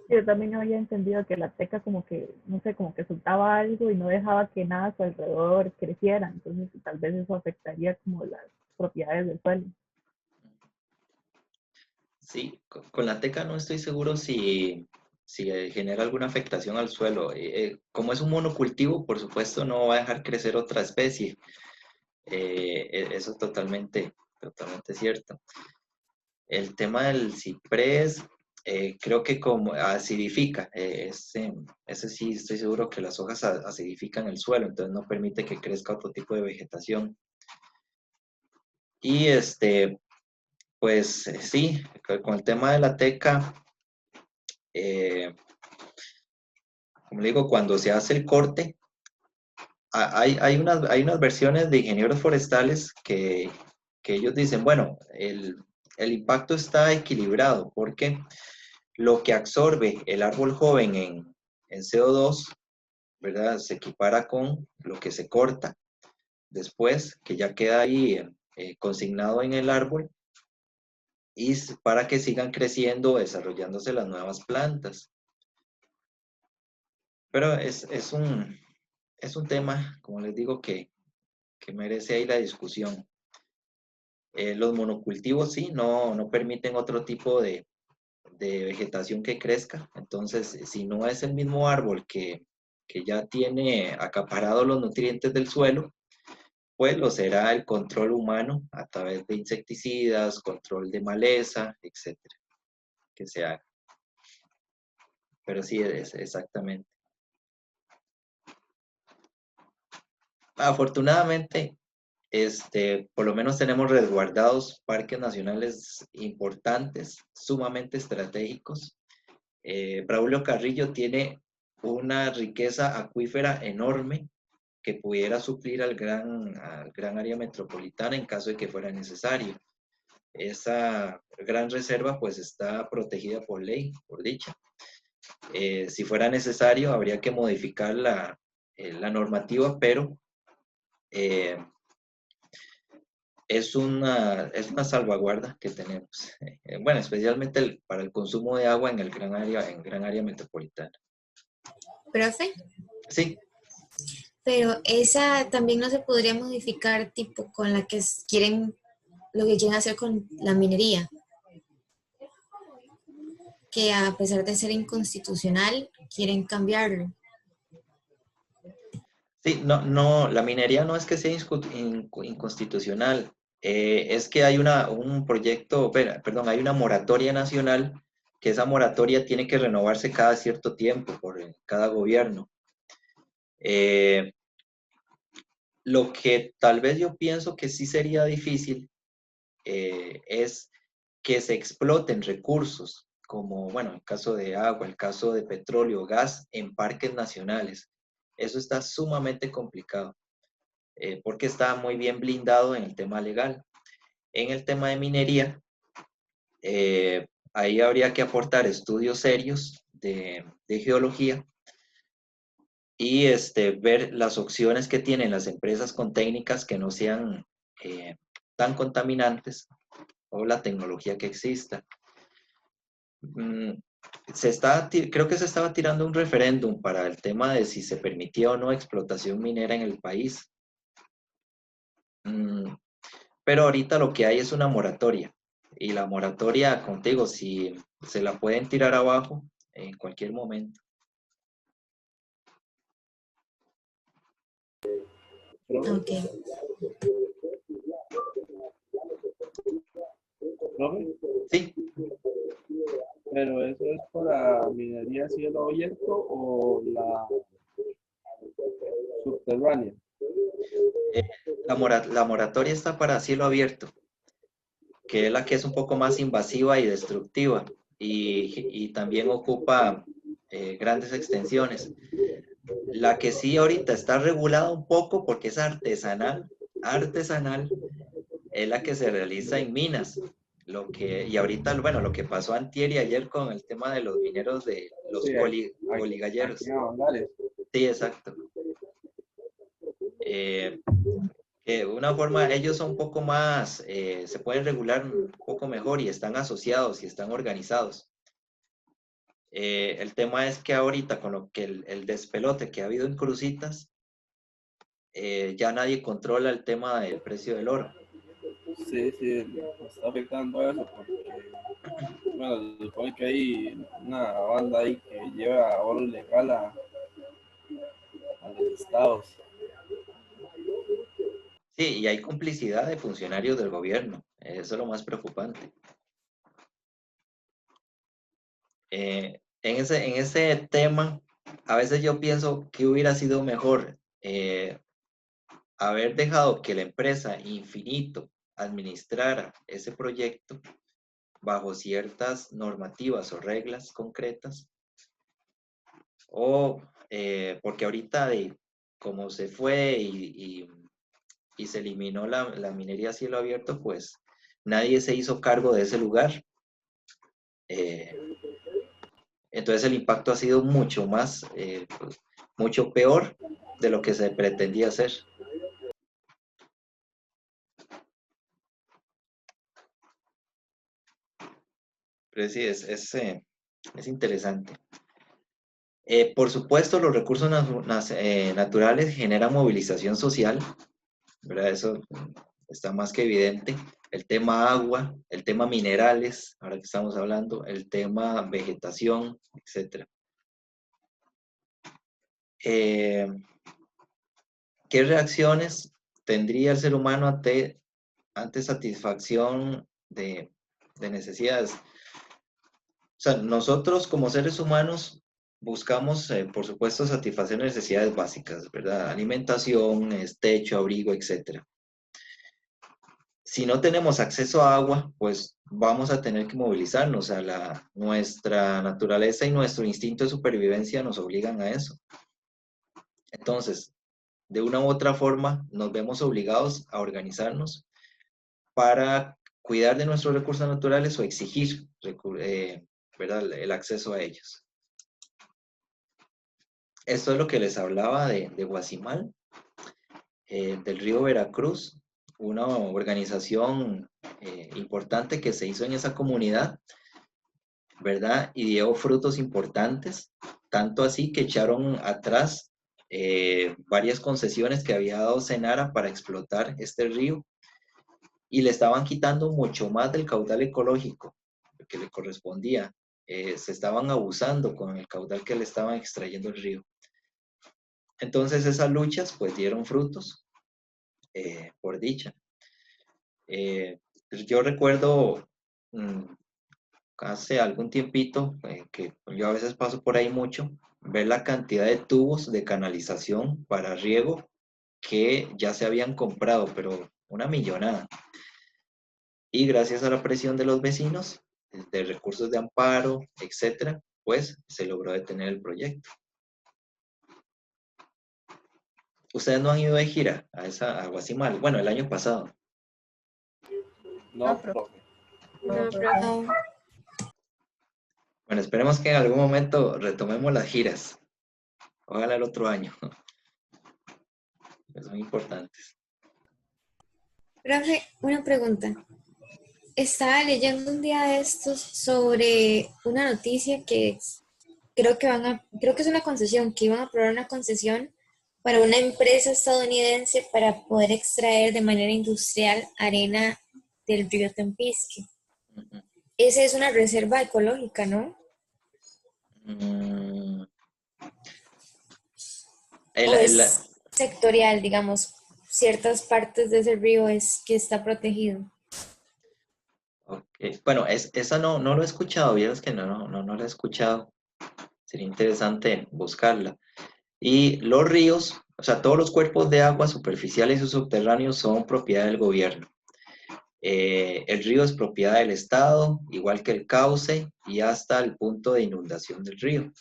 Yo también había entendido que la teca como que, no sé, como que soltaba algo y no dejaba que nada a su alrededor creciera. Entonces tal vez eso afectaría como las propiedades del suelo. Sí, con la teca no estoy seguro si genera alguna afectación al suelo. Como es un monocultivo, por supuesto no va a dejar crecer otra especie. Eso es totalmente cierto. El tema del ciprés, creo que como acidifica. Ese sí estoy seguro que las hojas acidifican el suelo, entonces no permite que crezca otro tipo de vegetación. Y pues sí, con el tema de la teca, como le digo, cuando se hace el corte, hay unas versiones de ingenieros forestales que ellos dicen, bueno, el impacto está equilibrado porque lo que absorbe el árbol joven en CO2, ¿verdad? Se equipara con lo que se corta después, que ya queda ahí consignado en el árbol, y para que sigan creciendo, desarrollándose las nuevas plantas. Pero es un tema, como les digo, que merece ahí la discusión. Los monocultivos sí, no permiten otro tipo de vegetación que crezca. Entonces, si no es el mismo árbol que ya tiene acaparado los nutrientes del suelo, pues lo será el control humano a través de insecticidas, control de maleza, etcétera, que se haga. Pero sí, es exactamente. Afortunadamente, por lo menos tenemos resguardados parques nacionales importantes, sumamente estratégicos. Braulio Carrillo tiene una riqueza acuífera enorme que pudiera suplir al gran área metropolitana en caso de que fuera necesario. Esa gran reserva pues está protegida por ley, por dicha. Si fuera necesario, habría que modificar la normativa, pero es una salvaguarda que tenemos. Bueno, especialmente para el consumo de agua en gran área metropolitana. ¿Profe? Sí. Pero esa también no se podría modificar tipo con la que lo que quieren hacer con la minería. Que a pesar de ser inconstitucional, quieren cambiarlo. Sí, no, la minería no es que sea inconstitucional, es que hay un proyecto, perdón, hay una moratoria nacional, que esa moratoria tiene que renovarse cada cierto tiempo por cada gobierno. Lo que tal vez yo pienso que sí sería difícil es que se exploten recursos, como, bueno, el caso de agua, el caso de petróleo, gas, en parques nacionales. Eso está sumamente complicado, porque está muy bien blindado en el tema legal. En el tema de minería, ahí habría que aportar estudios serios de geología y ver las opciones que tienen las empresas con técnicas que no sean tan contaminantes o la tecnología que exista. Creo que se estaba tirando un referéndum para el tema de si se permitía o no explotación minera en el país. Pero ahorita lo que hay es una moratoria. Y la moratoria, contigo, si se la pueden tirar abajo en cualquier momento. Ok. ¿Profe? Sí. ¿Pero eso es para minería a cielo abierto o la subterránea? La moratoria está para cielo abierto, que es la que es un poco más invasiva y destructiva, y también ocupa grandes extensiones. La que sí ahorita está regulada un poco porque es artesanal, es la que se realiza en minas. Y ahorita, bueno, lo que pasó antier y ayer con el tema de los mineros de los coligalleros. Sí, exacto. Una forma, ellos son un poco más, se pueden regular un poco mejor y están asociados y están organizados. El tema es que ahorita con lo que el despelote que ha habido en Cruzitas, ya nadie controla el tema del precio del oro. Sí, está afectando eso porque, bueno, se supone que hay una banda ahí que lleva oro ilegal a los estados. Sí, y hay complicidad de funcionarios del gobierno. Eso es lo más preocupante. En ese tema, a veces yo pienso que hubiera sido mejor haber dejado que la empresa Infinito administrara ese proyecto bajo ciertas normativas o reglas concretas, o porque ahorita como se fue y se eliminó la minería a cielo abierto, pues nadie se hizo cargo de ese lugar. Entonces el impacto ha sido mucho más, mucho peor de lo que se pretendía hacer. Pero sí, es interesante. Por supuesto, los recursos naturales generan movilización social, ¿verdad? Eso está más que evidente. El tema agua, el tema minerales, ahora que estamos hablando, el tema vegetación, etc. ¿Qué reacciones tendría el ser humano ante satisfacción de necesidades? O sea, nosotros como seres humanos buscamos, por supuesto, satisfacer necesidades básicas, ¿verdad? Alimentación, techo, abrigo, etc. Si no tenemos acceso a agua, pues vamos a tener que movilizarnos. O sea, nuestra naturaleza y nuestro instinto de supervivencia nos obligan a eso. Entonces, de una u otra forma, nos vemos obligados a organizarnos para cuidar de nuestros recursos naturales o exigir, ¿verdad?, el acceso a ellos. Esto es lo que les hablaba de Guasimal, del río Veracruz, una organización importante que se hizo en esa comunidad, ¿verdad? Y dio frutos importantes, tanto así que echaron atrás varias concesiones que había dado Senara para explotar este río y le estaban quitando mucho más del caudal ecológico que le correspondía. Se estaban abusando con el caudal que le estaban extrayendo el río. Entonces esas luchas pues dieron frutos, por dicha. Yo recuerdo hace algún tiempito, que yo a veces paso por ahí mucho, ver la cantidad de tubos de canalización para riego que ya se habían comprado, pero una millonada. Y gracias a la presión de los vecinos, de recursos de amparo, etcétera, pues se logró detener el proyecto. ¿Ustedes no han ido de gira a Guasimal? Bueno, el año pasado. No, No, profe. No, profe. No. Bueno, esperemos que en algún momento retomemos las giras. Ojalá el otro año. Son importantes. Profe, una pregunta. Estaba leyendo un día de estos sobre una noticia que creo que es una concesión, que iban a aprobar una concesión para una empresa estadounidense para poder extraer de manera industrial arena del río Tempisque. Ujú. Esa es una reserva ecológica, ¿no? Mm, O es sectorial, digamos, ciertas partes de ese río es que está protegido. ok. Bueno, esa no lo he escuchado, vieras que no lo he escuchado. Sería interesante buscarla. Y los ríos, o sea, todos los cuerpos de agua superficiales y subterráneos son propiedad del gobierno. El río es propiedad del Estado, igual que el cauce y hasta el punto de inundación del río.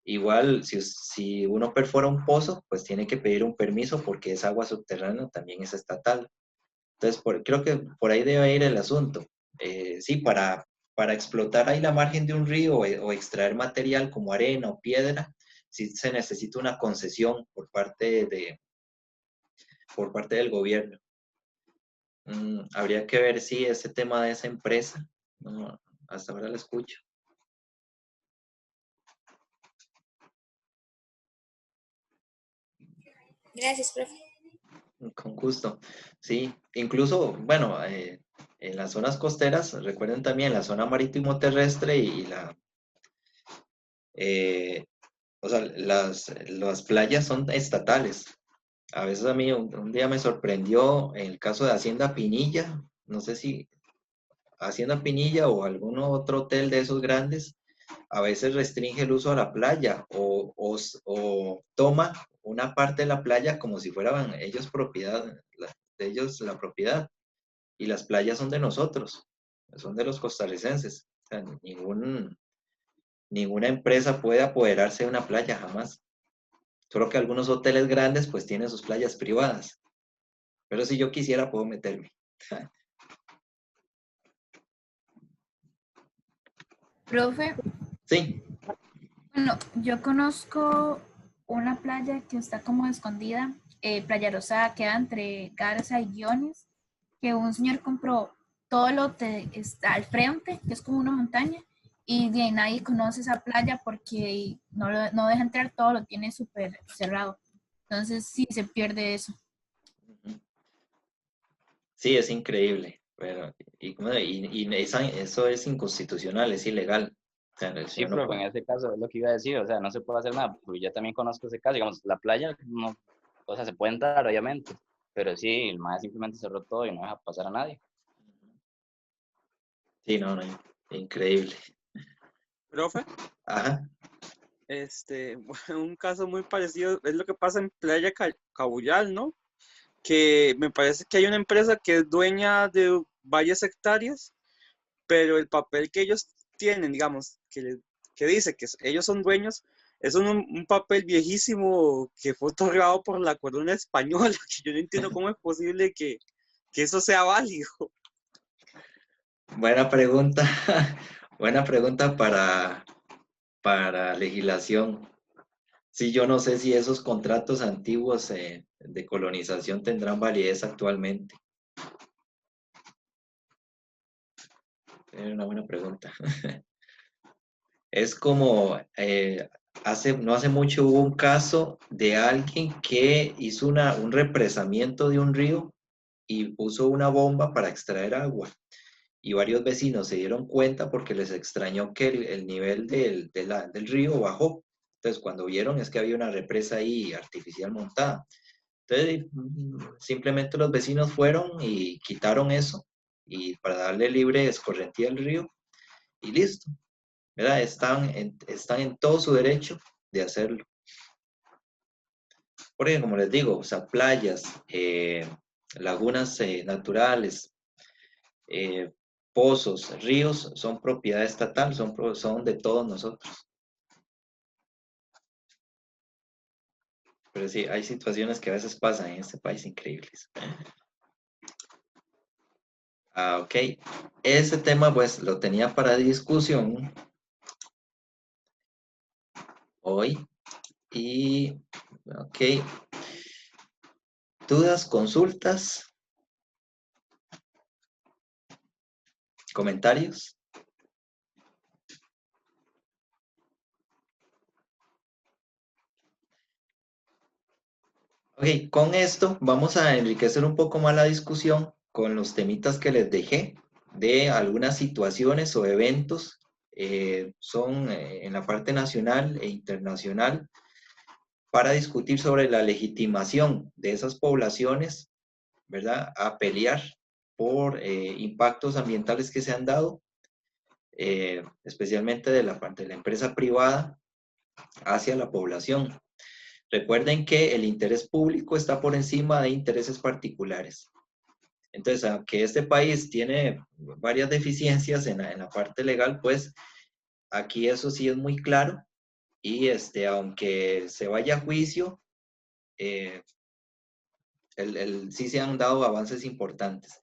Igual, si uno perfora un pozo, pues tiene que pedir un permiso porque esa agua subterránea también es estatal. Entonces, creo que por ahí debe ir el asunto. Sí, para explotar ahí la margen de un río o extraer material como arena o piedra, sí se necesita una concesión por parte del gobierno. Habría que ver si ese tema de esa empresa, no, hasta ahora la escucho. Gracias, profe. Con gusto. Sí, incluso, bueno, en las zonas costeras, recuerden también la zona marítimo terrestre y o sea, las playas son estatales. A veces a mí un día me sorprendió en el caso de Hacienda Pinilla, no sé si Hacienda Pinilla o algún otro hotel de esos grandes, a veces restringe el uso a la playa o toma una parte de la playa como si fueran ellos de ellos la propiedad. Y las playas son de nosotros, son de los costarricenses. O sea, ninguna empresa puede apoderarse de una playa jamás. Solo que algunos hoteles grandes pues tienen sus playas privadas. Pero si yo quisiera puedo meterme. Profe, Sí. bueno, yo conozco una playa que está como escondida, Playa Rosada, queda entre Garza y Guiones, que un señor compró todo lo que está al frente, que es como una montaña, y de ahí nadie conoce esa playa porque no deja entrar todo, lo tiene súper cerrado. Entonces sí se pierde eso. Ujú. Sí, es increíble. Pero, eso es inconstitucional, es ilegal. O sea, el Sí, señor no pero en puede. este caso es lo que iba a decir, o sea, no se puede hacer nada, porque yo también conozco ese caso, digamos, la playa, no, o sea, se puede entrar, obviamente, pero sí, el maestro simplemente cerró todo y no deja pasar a nadie. Sí, no, no, increíble. Profe, Ajá. un caso muy parecido es lo que pasa en Playa Cabuyal, ¿no? Que me parece que hay una empresa que es dueña de varias hectáreas, pero el papel que ellos tienen, digamos, que dice que ellos son dueños, es un papel viejísimo que fue otorgado por la corona española, que yo no entiendo cómo es posible que eso sea válido. Buena pregunta. Buena pregunta para legislación. Sí, yo no sé si esos contratos antiguos de colonización tendrán validez actualmente. Es una buena pregunta. Es como, no hace mucho hubo un caso de alguien que hizo un represamiento de un río y puso una bomba para extraer agua. Y varios vecinos se dieron cuenta porque les extrañó que el nivel del río bajó. Entonces, cuando vieron es que había una represa ahí artificial montada. Entonces, simplemente los vecinos fueron y quitaron eso y para darle libre escorrentía al río y listo, ¿verdad? Están en todo su derecho de hacerlo. Porque, como les digo, o sea, playas, lagunas naturales, eh, pozos, ríos, son propiedad estatal, son de todos nosotros. Pero sí, hay situaciones que a veces pasan en este país increíbles. Ok. Ese tema, pues, lo tenía para discusión hoy. Y, ok. ¿Dudas, consultas, comentarios? Ok, con esto vamos a enriquecer un poco más la discusión con los temitas que les dejé de algunas situaciones o eventos. Son en la parte nacional e internacional para discutir sobre la legitimación de esas poblaciones, ¿verdad? A pelear por impactos ambientales que se han dado, especialmente de la parte de la empresa privada hacia la población. Recuerden que el interés público está por encima de intereses particulares. Entonces, aunque este país tiene varias deficiencias en la parte legal, pues aquí eso sí es muy claro y aunque se vaya a juicio, sí se han dado avances importantes.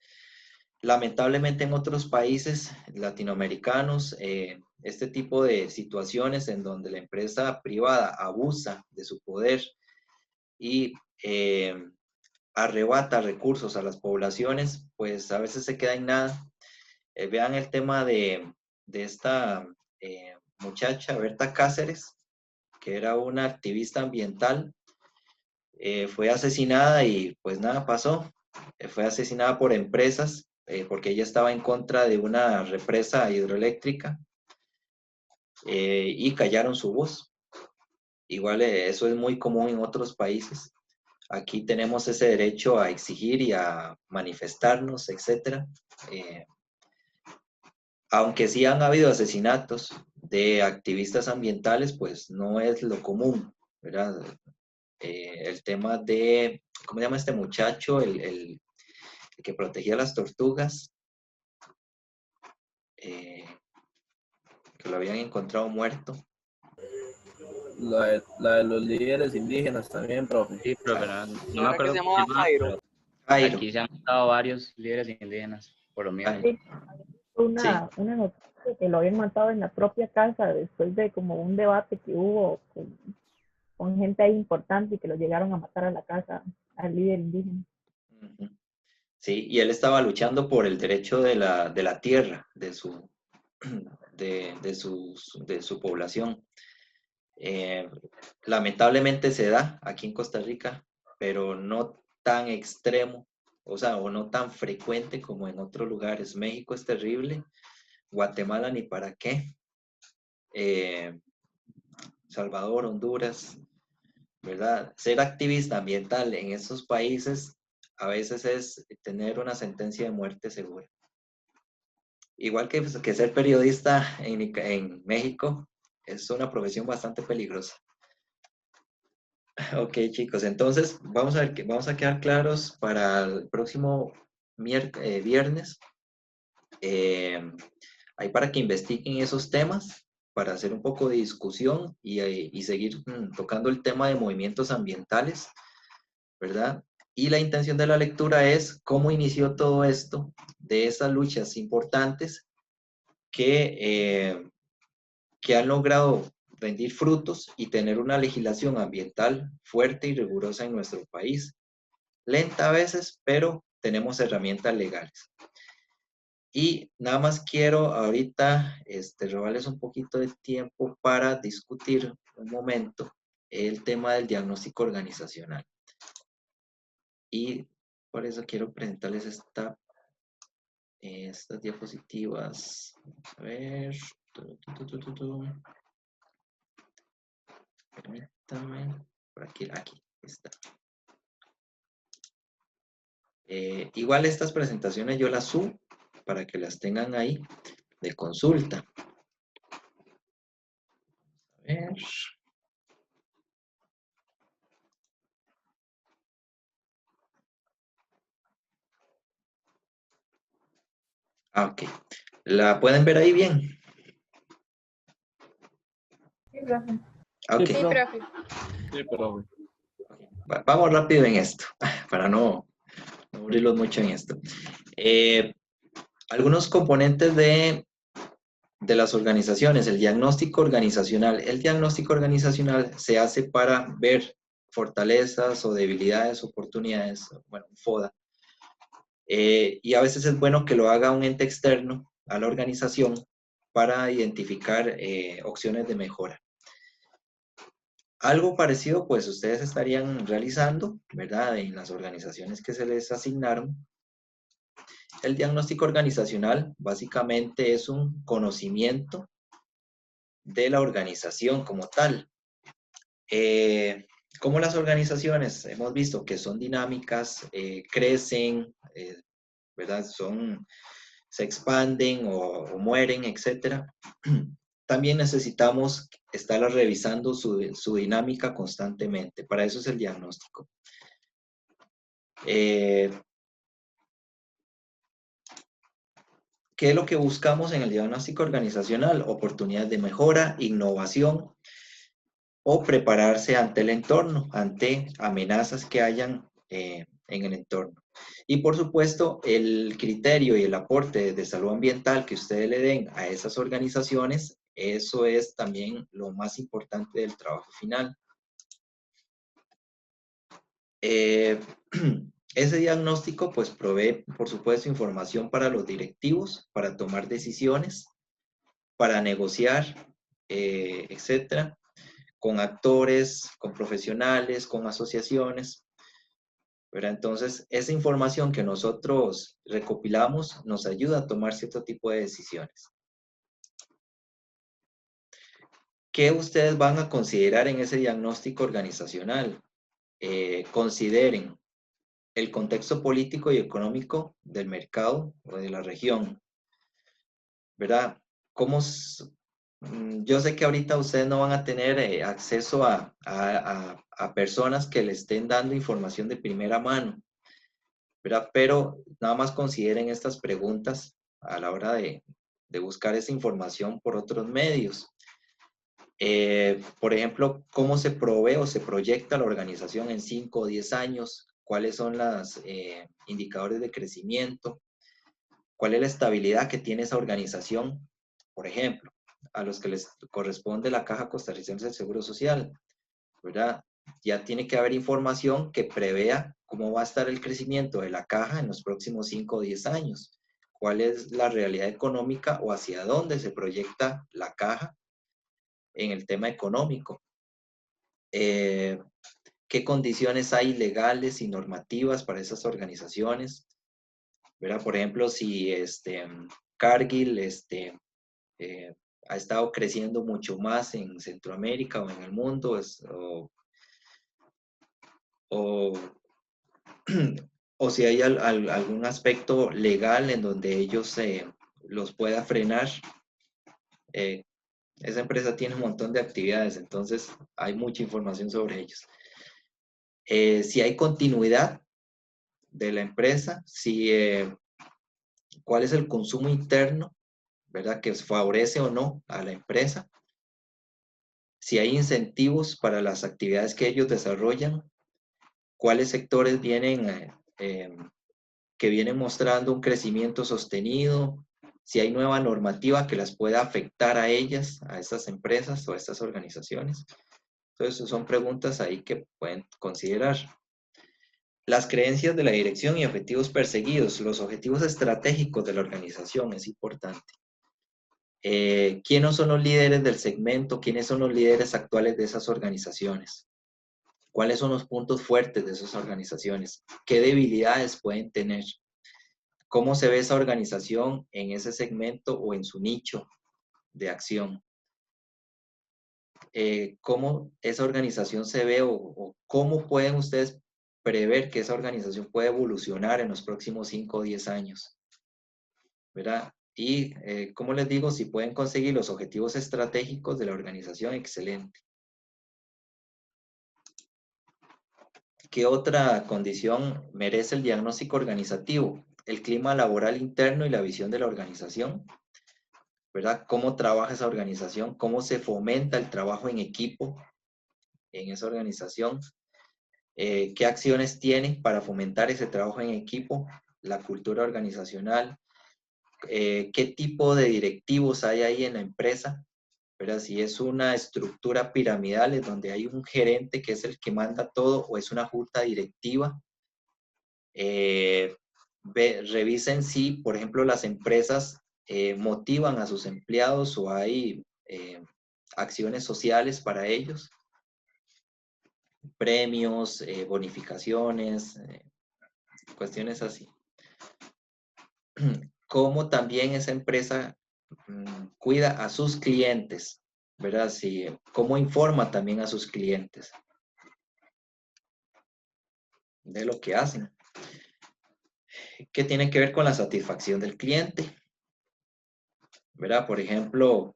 Lamentablemente en otros países latinoamericanos, este tipo de situaciones en donde la empresa privada abusa de su poder y arrebata recursos a las poblaciones, pues a veces se queda en nada. Vean el tema de esta muchacha, Berta Cáceres, que era una activista ambiental, fue asesinada y pues nada pasó. Fue asesinada por empresas porque ella estaba en contra de una represa hidroeléctrica y callaron su voz. Igual eso es muy común en otros países. Aquí tenemos ese derecho a exigir y a manifestarnos, etc. Aunque sí han habido asesinatos de activistas ambientales, pues no es lo común, ¿verdad? El tema de, ¿cómo se llama este muchacho? El que protegía las tortugas, que lo habían encontrado muerto. La de los líderes indígenas también, profe. Sí, pero no me ¿No era que acuerdo se cómo se llamaba llama, Jairo? pero Jairo. aquí se han matado varios líderes indígenas por lo mismo. Jairo. Sí, Una noticia que lo habían matado en la propia casa después de como un debate que hubo con gente ahí importante y que lo llegaron a matar a la casa al líder indígena. ¿sí? Y él estaba luchando por el derecho de la tierra, de su población. Lamentablemente se da aquí en Costa Rica, pero no tan extremo, o sea, o no tan frecuente como en otros lugares. México es terrible, Guatemala ni para qué, Salvador, Honduras, ¿verdad? Ser activista ambiental en estos países a veces es tener una sentencia de muerte segura. Igual que ser periodista en México es una profesión bastante peligrosa. Ok, chicos, entonces vamos a quedar claros para el próximo viernes. Ahí para que investiguen esos temas, para hacer un poco de discusión y seguir tocando el tema de movimientos ambientales, ¿verdad? Y la intención de la lectura es cómo inició todo esto, de esas luchas importantes que han logrado rendir frutos y tener una legislación ambiental fuerte y rigurosa en nuestro país. Lenta a veces, pero tenemos herramientas legales. Y nada más quiero ahorita robarles un poquito de tiempo para discutir un momento el tema del diagnóstico organizacional. Y por eso quiero presentarles estas diapositivas. A ver. Permítame. Por aquí está. Igual estas presentaciones yo las subo para que las tengan ahí de consulta. A ver. Ok. ¿La pueden ver ahí bien? Sí, profe. Ok. Sí, Sí, profe. Sí, pero Vamos rápido en esto, para no aburrirlos mucho en esto. Algunos componentes de las organizaciones, el diagnóstico organizacional. El diagnóstico organizacional se hace para ver fortalezas o debilidades, oportunidades, bueno, FODA. Y a veces es bueno que lo haga un ente externo a la organización para identificar opciones de mejora. Algo parecido, pues ustedes estarían realizando, ¿verdad? En las organizaciones que se les asignaron. El diagnóstico organizacional básicamente es un conocimiento de la organización como tal. Como las organizaciones hemos visto que son dinámicas, crecen, ¿verdad? Se expanden o mueren, etc. También necesitamos estarla revisando su dinámica constantemente. Para eso es el diagnóstico. ¿Qué es lo que buscamos en el diagnóstico organizacional? Oportunidades de mejora, innovación o prepararse ante el entorno, ante amenazas que hayan en el entorno. Y por supuesto, el criterio y el aporte de salud ambiental que ustedes le den a esas organizaciones, eso es también lo más importante del trabajo final. Ese diagnóstico pues provee, por supuesto, información para los directivos, para tomar decisiones, para negociar, etcétera, con actores, con profesionales, con asociaciones. Pero entonces, esa información que nosotros recopilamos nos ayuda a tomar cierto tipo de decisiones. ¿Qué ustedes van a considerar en ese diagnóstico organizacional? Consideren el contexto político y económico del mercado o de la región, ¿verdad? Yo sé que ahorita ustedes no van a tener acceso a personas que le estén dando información de primera mano, ¿verdad? Pero nada más consideren estas preguntas a la hora de buscar esa información por otros medios. Por ejemplo, ¿cómo se provee o se proyecta la organización en 5 o 10 años? ¿Cuáles son los indicadores de crecimiento? ¿Cuál es la estabilidad que tiene esa organización? Por ejemplo, a los que les corresponde la Caja Costarricense del Seguro Social, ¿verdad? Ya tiene que haber información que prevea cómo va a estar el crecimiento de la caja en los próximos 5 o 10 años, cuál es la realidad económica o hacia dónde se proyecta la caja en el tema económico. ¿Qué condiciones hay legales y normativas para esas organizaciones? ¿Verdad? Por ejemplo, si Cargill ha estado creciendo mucho más en Centroamérica o en el mundo, o si hay algún aspecto legal en donde ellos los pueda frenar. Esa empresa tiene un montón de actividades, entonces hay mucha información sobre ellos. Si hay continuidad de la empresa, cuál es el consumo interno, ¿verdad? Que favorece o no a la empresa. Si hay incentivos para las actividades que ellos desarrollan, cuáles sectores que vienen mostrando un crecimiento sostenido, si hay nueva normativa que las pueda afectar a ellas, a estas empresas o a estas organizaciones. Entonces, son preguntas ahí que pueden considerar. Las creencias de la dirección y objetivos perseguidos, los objetivos estratégicos de la organización, es importante. ¿Quiénes son los líderes del segmento? ¿Quiénes son los líderes actuales de esas organizaciones? ¿Cuáles son los puntos fuertes de esas organizaciones? ¿Qué debilidades pueden tener? ¿Cómo se ve esa organización en ese segmento o en su nicho de acción? ¿Cómo esa organización se ve o cómo pueden ustedes prever que esa organización puede evolucionar en los próximos 5 o 10 años? ¿Verdad? Y, como les digo, si pueden conseguir los objetivos estratégicos de la organización, excelente. ¿Qué otra condición merece el diagnóstico organizativo? El clima laboral interno y la visión de la organización, ¿verdad? ¿Cómo trabaja esa organización? ¿Cómo se fomenta el trabajo en equipo en esa organización? ¿Qué acciones tiene para fomentar ese trabajo en equipo? La cultura organizacional. ¿Qué tipo de directivos hay ahí en la empresa? ¿Verdad? Si es una estructura piramidal en donde hay un gerente que es el que manda todo o es una junta directiva. Revisen si, por ejemplo, las empresas motivan a sus empleados o hay acciones sociales para ellos, premios, bonificaciones, cuestiones así. Cómo también esa empresa cuida a sus clientes, ¿verdad? Cómo informa también a sus clientes de lo que hacen. ¿Qué tiene que ver con la satisfacción del cliente? ¿Verdad? Por ejemplo,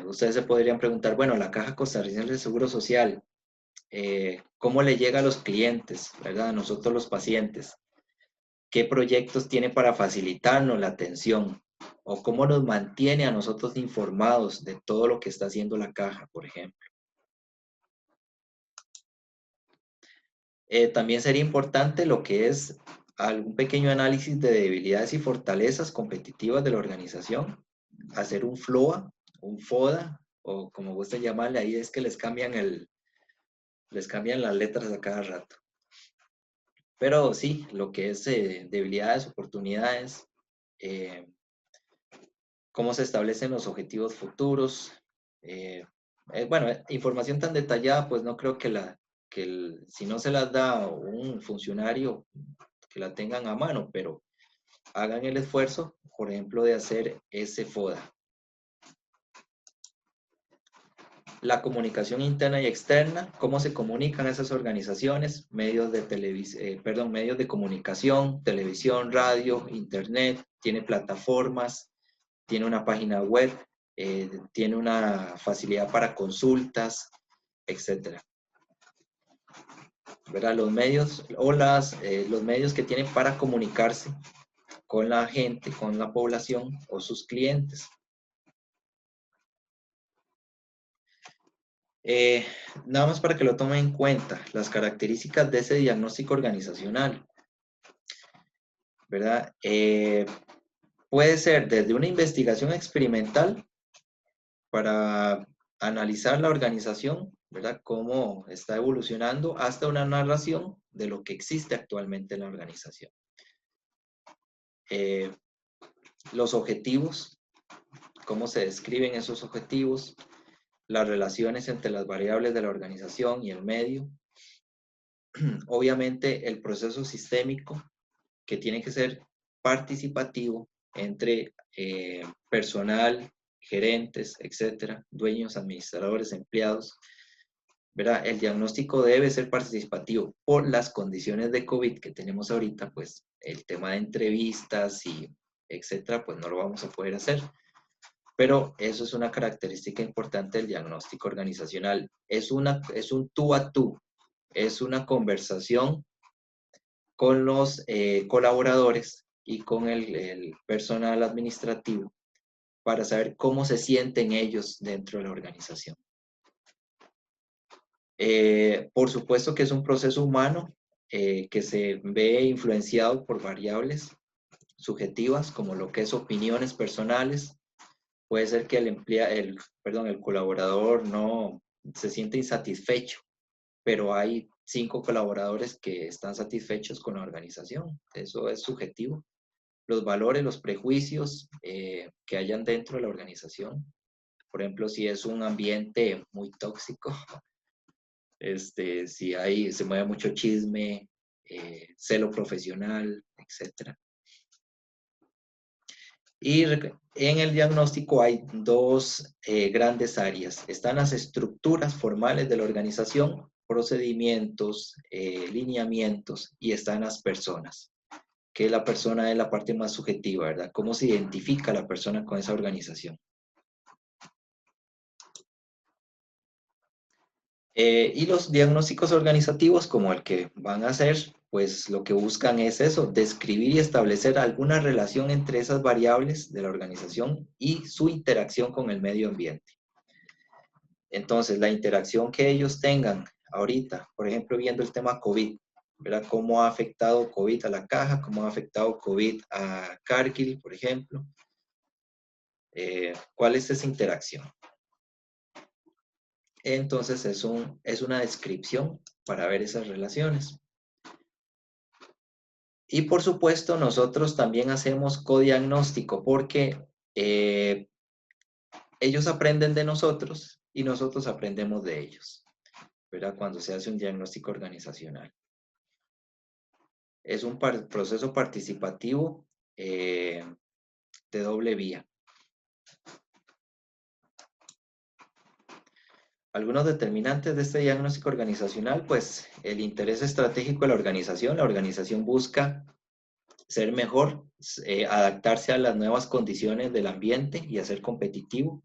ustedes se podrían preguntar, bueno, la Caja Costarricense de Seguro Social, ¿cómo le llega a los clientes, ¿verdad? A nosotros los pacientes. ¿Qué proyectos tiene para facilitarnos la atención? ¿O cómo nos mantiene a nosotros informados de todo lo que está haciendo la Caja, por ejemplo? También sería importante lo que es algún pequeño análisis de debilidades y fortalezas competitivas de la organización. Hacer un FLOA, un FODA, o como gusta llamarle, ahí es que les cambian las letras a cada rato. Pero sí, lo que es debilidades, oportunidades, cómo se establecen los objetivos futuros. Bueno, información tan detallada, pues no creo si no se las da un funcionario, que la tengan a mano, pero hagan el esfuerzo, por ejemplo, de hacer ese FODA. La comunicación interna y externa, cómo se comunican esas organizaciones, medios de comunicación, televisión, radio, internet, tiene plataformas, tiene una página web, tiene una facilidad para consultas, etc. ¿Verdad? Los medios los medios que tienen para comunicarse con la gente, con la población o sus clientes. Nada más para que lo tomen en cuenta, las características de ese diagnóstico organizacional, ¿verdad? Puede ser desde una investigación experimental para analizar la organización ¿verdad? Cómo está evolucionando hasta una narración de lo que existe actualmente en la organización. Los objetivos, cómo se describen esos objetivos, las relaciones entre las variables de la organización y el medio. Obviamente el proceso sistémico, que tiene que ser participativo entre personal, gerentes, etcétera, dueños, administradores, empleados, ¿verdad? El diagnóstico debe ser participativo por las condiciones de COVID que tenemos ahorita, pues el tema de entrevistas y etcétera, pues no lo vamos a poder hacer. Pero eso es una característica importante del diagnóstico organizacional. Es un tú a tú, es una conversación con los colaboradores y con el personal administrativo para saber cómo se sienten ellos dentro de la organización. Por supuesto que es un proceso humano que se ve influenciado por variables subjetivas, como lo que es opiniones personales. Puede ser que el colaborador no se siente insatisfecho, pero hay 5 colaboradores que están satisfechos con la organización. Eso es subjetivo. Los valores, los prejuicios que hayan dentro de la organización. Por ejemplo, si es un ambiente muy tóxico, si se mueve mucho chisme, celo profesional, etc. Y en el diagnóstico hay 2 grandes áreas. Están las estructuras formales de la organización, procedimientos, lineamientos, y están las personas, que la persona es la parte más subjetiva, ¿verdad? ¿Cómo se identifica la persona con esa organización? Y los diagnósticos organizativos, como el que van a hacer, pues lo que buscan es eso, describir y establecer alguna relación entre esas variables de la organización y su interacción con el medio ambiente. Entonces, la interacción que ellos tengan ahorita, por ejemplo, viendo el tema COVID, ¿verdad? ¿Cómo ha afectado COVID a la caja? ¿Cómo ha afectado COVID a Cargill, por ejemplo? ¿Cuál es esa interacción? Entonces, es una descripción para ver esas relaciones. Y por supuesto, nosotros también hacemos codiagnóstico porque ellos aprenden de nosotros y nosotros aprendemos de ellos, ¿verdad? Cuando se hace un diagnóstico organizacional. Es un proceso participativo de doble vía. Algunos determinantes de este diagnóstico organizacional, pues el interés estratégico de la organización. La organización busca ser mejor, adaptarse a las nuevas condiciones del ambiente y a ser competitivo.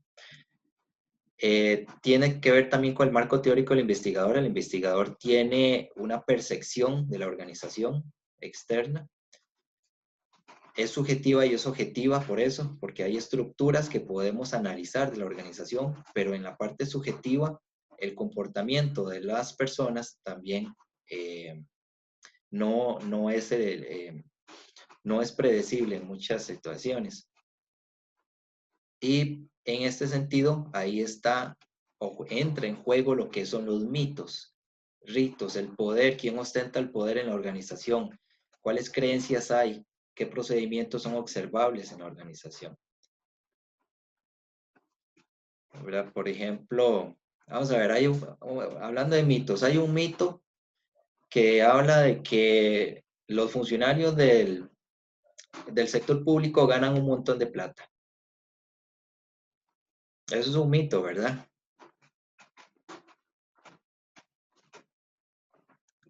Tiene que ver también con el marco teórico del investigador. El investigador tiene una percepción de la organización externa. Es subjetiva y es objetiva por eso, porque hay estructuras que podemos analizar de la organización, pero en la parte subjetiva, el comportamiento de las personas también no es predecible en muchas situaciones. Y en este sentido, ahí entra en juego lo que son los mitos, ritos, el poder, quién ostenta el poder en la organización, cuáles creencias hay, qué procedimientos son observables en la organización. ¿Verdad? Por ejemplo, vamos a ver, hablando de mitos, hay un mito que habla de que los funcionarios del sector público ganan un montón de plata. Eso es un mito, ¿verdad?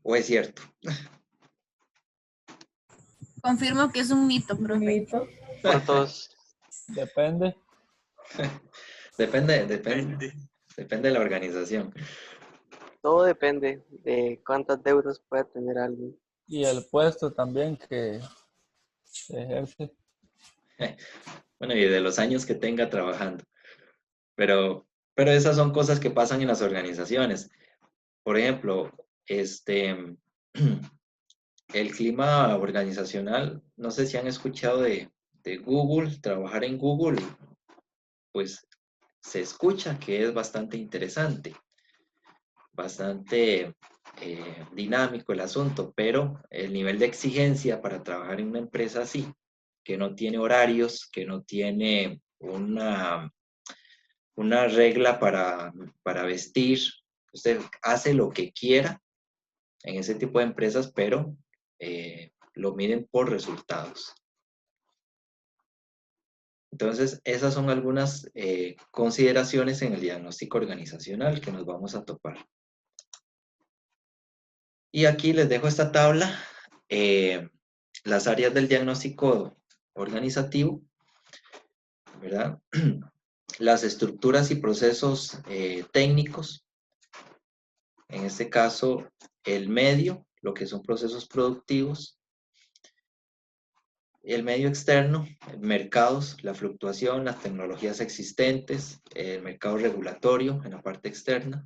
¿O es cierto? Confirmo que es un mito, profe. Mito. ¿Cuántos? Depende. Depende de la organización. Todo depende de cuántas deudas pueda tener alguien. Y el puesto también que se ejerce. Bueno, y de los años que tenga trabajando. Pero esas son cosas que pasan en las organizaciones. Por ejemplo, el clima organizacional, no sé si han escuchado de Google, trabajar en Google, pues se escucha que es bastante interesante. bastante dinámico el asunto, pero el nivel de exigencia para trabajar en una empresa así, que no tiene horarios, que no tiene una regla para vestir, usted hace lo que quiera en ese tipo de empresas, pero lo miden por resultados. Entonces, esas son algunas consideraciones en el diagnóstico organizacional que nos vamos a topar. Y aquí les dejo esta tabla, las áreas del diagnóstico organizativo, ¿verdad? Las estructuras y procesos técnicos, en este caso el medio, lo que son procesos productivos, el medio externo, mercados, la fluctuación, las tecnologías existentes, el mercado regulatorio en la parte externa.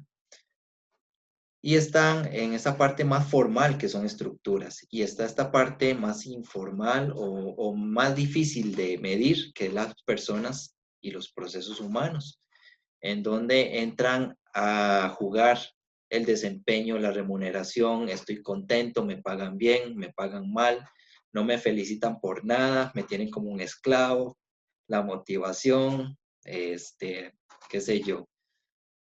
Y están en esa parte más formal que son estructuras. Y está esta parte más informal o más difícil de medir, que es las personas y los procesos humanos, en donde entran a jugar el desempeño, la remuneración, estoy contento, me pagan bien, me pagan mal, no me felicitan por nada, me tienen como un esclavo, la motivación, qué sé yo,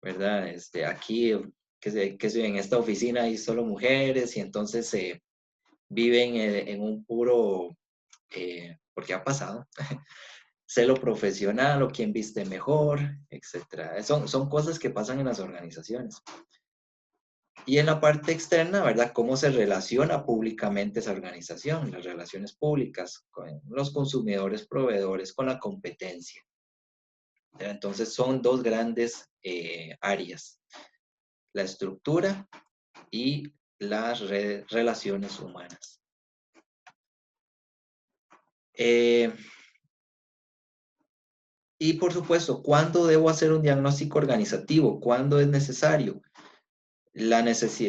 ¿verdad? Aquí, que sé, en esta oficina hay solo mujeres y entonces viven en un puro, porque ha pasado, celo profesional o quién viste mejor, etc. Son cosas que pasan en las organizaciones. Y en la parte externa, ¿verdad? ¿Cómo se relaciona públicamente esa organización? Las relaciones públicas con los consumidores, proveedores, con la competencia. Entonces son dos grandes áreas, la estructura y las relaciones humanas. Y por supuesto, ¿cuándo debo hacer un diagnóstico organizativo? ¿Cuándo es necesario?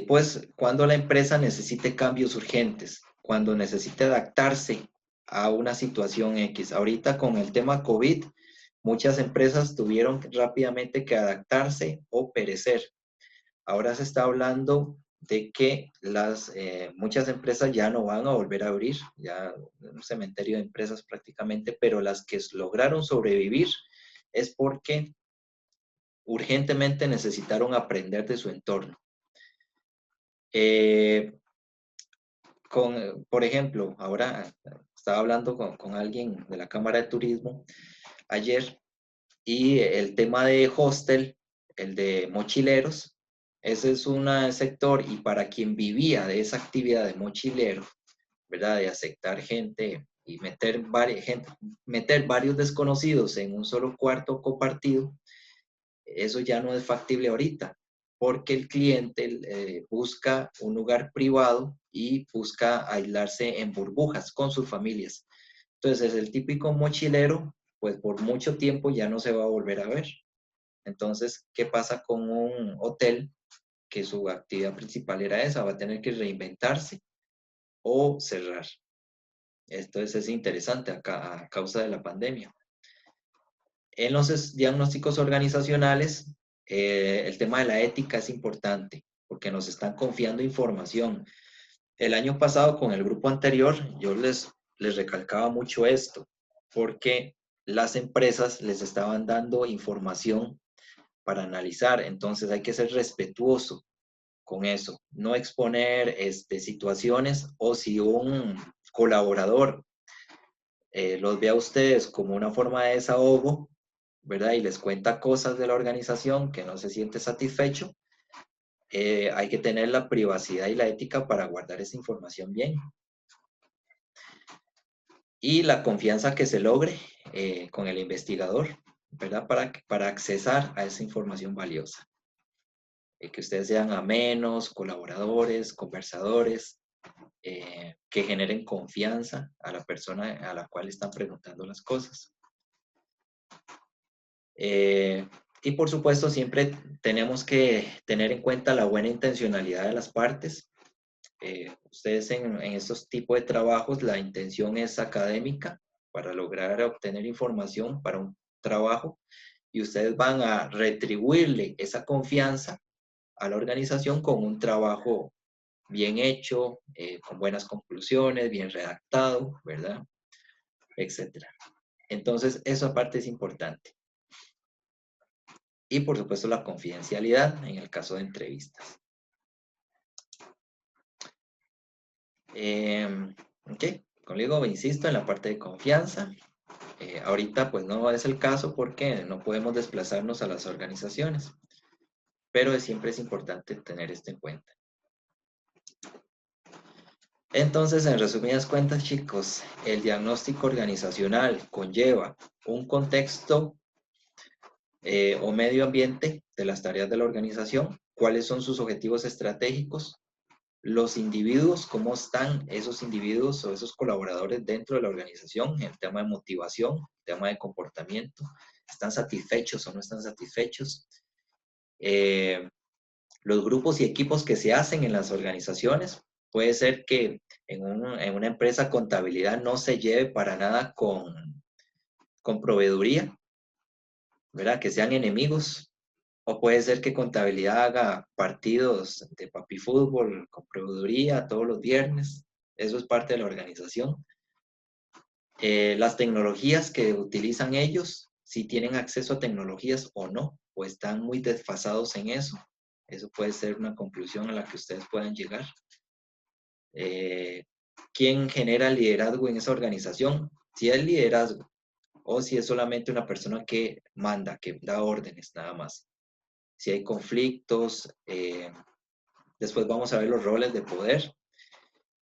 Pues cuando la empresa necesite cambios urgentes, cuando necesite adaptarse a una situación X. Ahorita con el tema COVID, muchas empresas tuvieron rápidamente que adaptarse o perecer. Ahora se está hablando de que muchas empresas ya no van a volver a abrir, ya un cementerio de empresas prácticamente, pero las que lograron sobrevivir es porque urgentemente necesitaron aprender de su entorno. Por ejemplo, ahora estaba hablando con alguien de la Cámara de Turismo ayer y el tema de hostel, el de mochileros, ese es un sector y para quien vivía de esa actividad de mochilero, ¿verdad? De aceptar gente y meter varios desconocidos en un solo cuarto compartido, eso ya no es factible ahorita, porque el cliente busca un lugar privado y busca aislarse en burbujas con sus familias. Entonces, el típico mochilero, pues por mucho tiempo ya no se va a volver a ver. Entonces, ¿qué pasa con un hotel que su actividad principal era esa? Va a tener que reinventarse o cerrar. Entonces, es interesante a causa de la pandemia. En los diagnósticos organizacionales, el tema de la ética es importante porque nos están confiando información. El año pasado con el grupo anterior yo les recalcaba mucho esto porque las empresas les estaban dando información para analizar, entonces hay que ser respetuoso con eso, no exponer situaciones o si un colaborador los ve a ustedes como una forma de desahogo, ¿verdad? Y les cuenta cosas de la organización que no se siente satisfecho, hay que tener la privacidad y la ética para guardar esa información bien. Y la confianza que se logre con el investigador, ¿verdad? Para accesar a esa información valiosa. Que ustedes sean amenos, colaboradores, conversadores, que generen confianza a la persona a la cual están preguntando las cosas. Y por supuesto, siempre tenemos que tener en cuenta la buena intencionalidad de las partes. Ustedes en estos tipos de trabajos, la intención es académica para lograr obtener información para un trabajo y ustedes van a retribuirle esa confianza a la organización con un trabajo bien hecho, con buenas conclusiones, bien redactado, ¿verdad? Etcétera. Entonces, eso aparte es importante. Y por supuesto la confidencialidad en el caso de entrevistas. Ok, como digo, insisto en la parte de confianza. Ahorita pues no es el caso porque no podemos desplazarnos a las organizaciones, pero siempre es importante tener esto en cuenta. Entonces, en resumidas cuentas, chicos, el diagnóstico organizacional conlleva un contexto o medio ambiente de las tareas de la organización, cuáles son sus objetivos estratégicos, los individuos, cómo están esos individuos o esos colaboradores dentro de la organización, el tema de motivación, el tema de comportamiento, ¿están satisfechos o no están satisfechos? Los grupos y equipos que se hacen en las organizaciones, puede ser que en una empresa contabilidad no se lleve para nada con proveeduría, ¿verdad? Que sean enemigos. O puede ser que contabilidad haga partidos de papi fútbol con proveeduría todos los viernes. Eso es parte de la organización. Las tecnologías que utilizan ellos, si tienen acceso a tecnologías o no, o están muy desfasados en eso. Eso puede ser una conclusión a la que ustedes puedan llegar. ¿Quién genera liderazgo en esa organización? Si es liderazgo o si es solamente una persona que manda, que da órdenes nada más. Si hay conflictos, después vamos a ver los roles de poder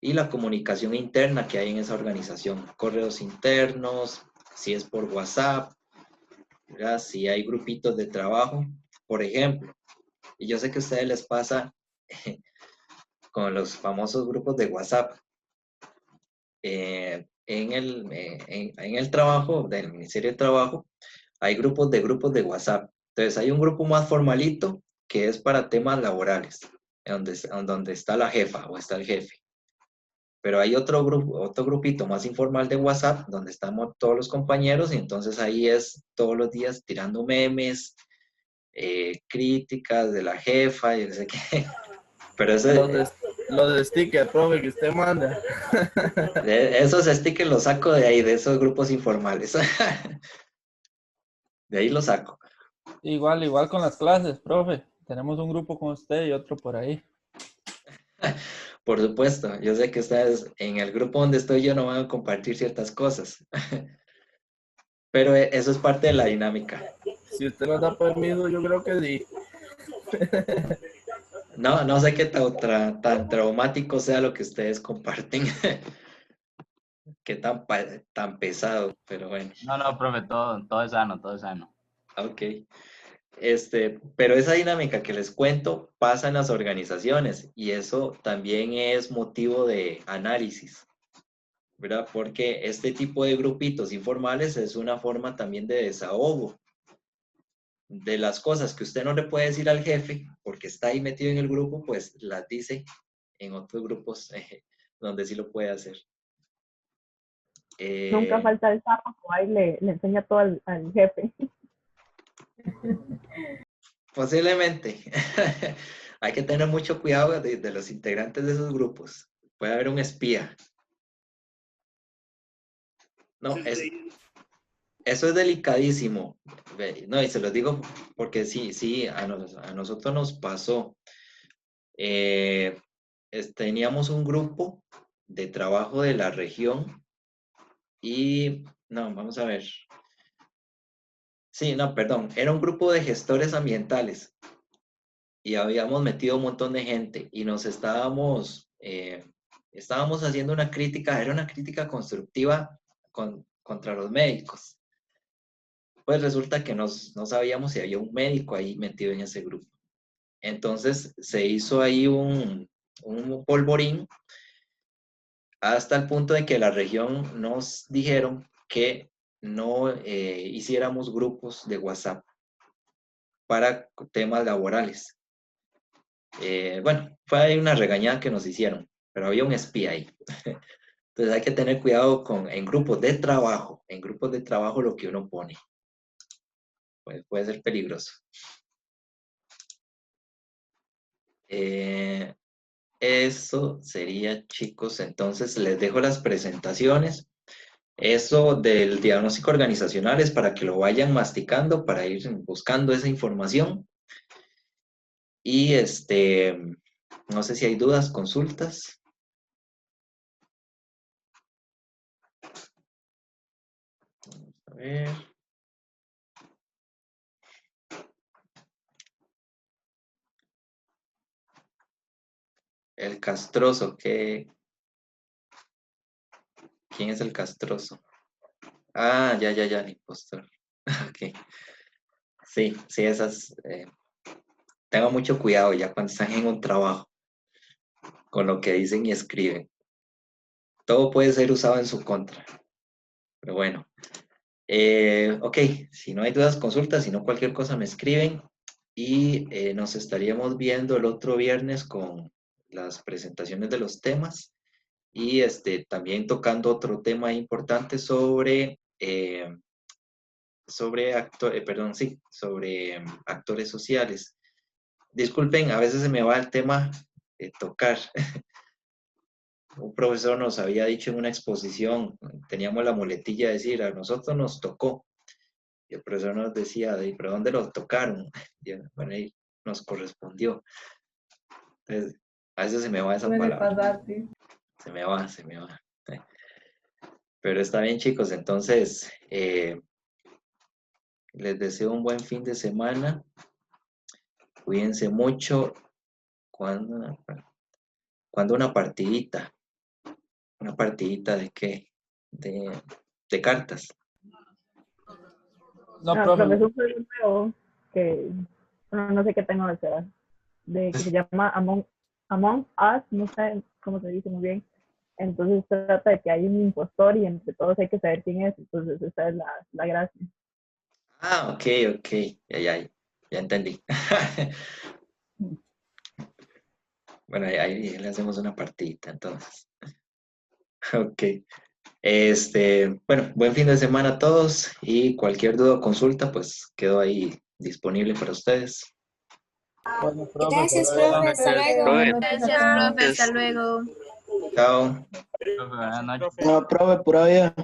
y la comunicación interna que hay en esa organización, correos internos, si es por WhatsApp, ¿verdad? Si hay grupitos de trabajo, por ejemplo, y yo sé que a ustedes les pasa con los famosos grupos de WhatsApp. En el trabajo, del Ministerio de Trabajo, hay grupos de WhatsApp. Entonces hay un grupo más formalito que es para temas laborales, donde está la jefa o está el jefe. Pero hay otro grupito más informal de WhatsApp donde estamos todos los compañeros y entonces ahí es todos los días tirando memes, críticas de la jefa y no sé qué. Pero eso, Los de stickers, profe, que usted manda. esos stickers los saco de ahí, de esos grupos informales. De ahí los saco. Igual con las clases, profe. Tenemos un grupo con usted y otro por ahí. Por supuesto, yo sé que ustedes en el grupo donde estoy yo no van a compartir ciertas cosas. Pero eso es parte de la dinámica. Si usted nos da permiso, yo creo que sí. No sé qué tan traumático sea lo que ustedes comparten. Qué tan pesado, pero bueno. No, profe, todo es sano, todo es sano. Ok. Pero esa dinámica que les cuento pasa en las organizaciones y eso también es motivo de análisis, ¿verdad? Porque este tipo de grupitos informales es una forma también de desahogo de las cosas que usted no le puede decir al jefe porque está ahí metido en el grupo, pues las dice en otros grupos donde sí lo puede hacer. Nunca falta el sapo que ahí le enseña todo al jefe. Posiblemente. Hay que tener mucho cuidado de los integrantes de esos grupos. Puede haber un espía. No, eso es delicadísimo. No, y se los digo porque sí, a nosotros nos pasó. Teníamos un grupo de trabajo de la región y, no, vamos a ver. Sí, no, perdón, era un grupo de gestores ambientales y habíamos metido un montón de gente y nos estábamos haciendo una crítica, era una crítica constructiva contra los médicos. Pues resulta que no sabíamos si había un médico ahí metido en ese grupo. Entonces se hizo ahí un polvorín hasta el punto de que la región nos dijeron que no hiciéramos grupos de WhatsApp para temas laborales. Bueno, fue ahí una regañada que nos hicieron, pero había un espía ahí. Entonces hay que tener cuidado en grupos de trabajo lo que uno pone. Puede ser peligroso. Eso sería, chicos, entonces les dejo las presentaciones. Eso del diagnóstico organizacional es para que lo vayan masticando, para ir buscando esa información. Y no sé si hay dudas, consultas. Vamos a ver. El castroso, ¿quién es el castroso? Ah, ya, el impostor. Ok. Sí, esas. Tengan mucho cuidado ya cuando están en un trabajo con lo que dicen y escriben. Todo puede ser usado en su contra. Pero bueno. Ok, si no hay dudas, consultas, si no cualquier cosa me escriben y nos estaríamos viendo el otro viernes con las presentaciones de los temas y también tocando otro tema importante sobre actores sociales. Disculpen, a veces se me va el tema de tocar. Un profesor nos había dicho en una exposición, teníamos la muletilla de decir, a nosotros nos tocó. Y el profesor nos decía, ¿pero dónde lo tocaron? Y bueno, ahí nos correspondió. Entonces, a veces se me va esa Puede palabra. pasar, sí. Se me va. Pero está bien, chicos. Entonces, les deseo un buen fin de semana. Cuídense mucho. ¿Cuándo una partidita? ¿Una partidita de qué? De cartas. No, Ah, profe. profesor, fue un juego que, bueno, no sé qué tengo de ser, que se llama Among Us, no sé cómo se dice muy bien. Entonces trata de que hay un impostor y entre todos hay que saber quién es. Entonces esa es la gracia. Ah, ok. Ya entendí. Bueno, ahí le hacemos una partidita, entonces. Ok. Bueno, buen fin de semana a todos y cualquier duda o consulta, pues quedo ahí disponible para ustedes. Bueno, profe, Gracias, hasta luego. profe. Hasta luego. Profe, Gracias, profe. Hasta luego. Chao. Profe, buenas noches. No, profe, pura vida.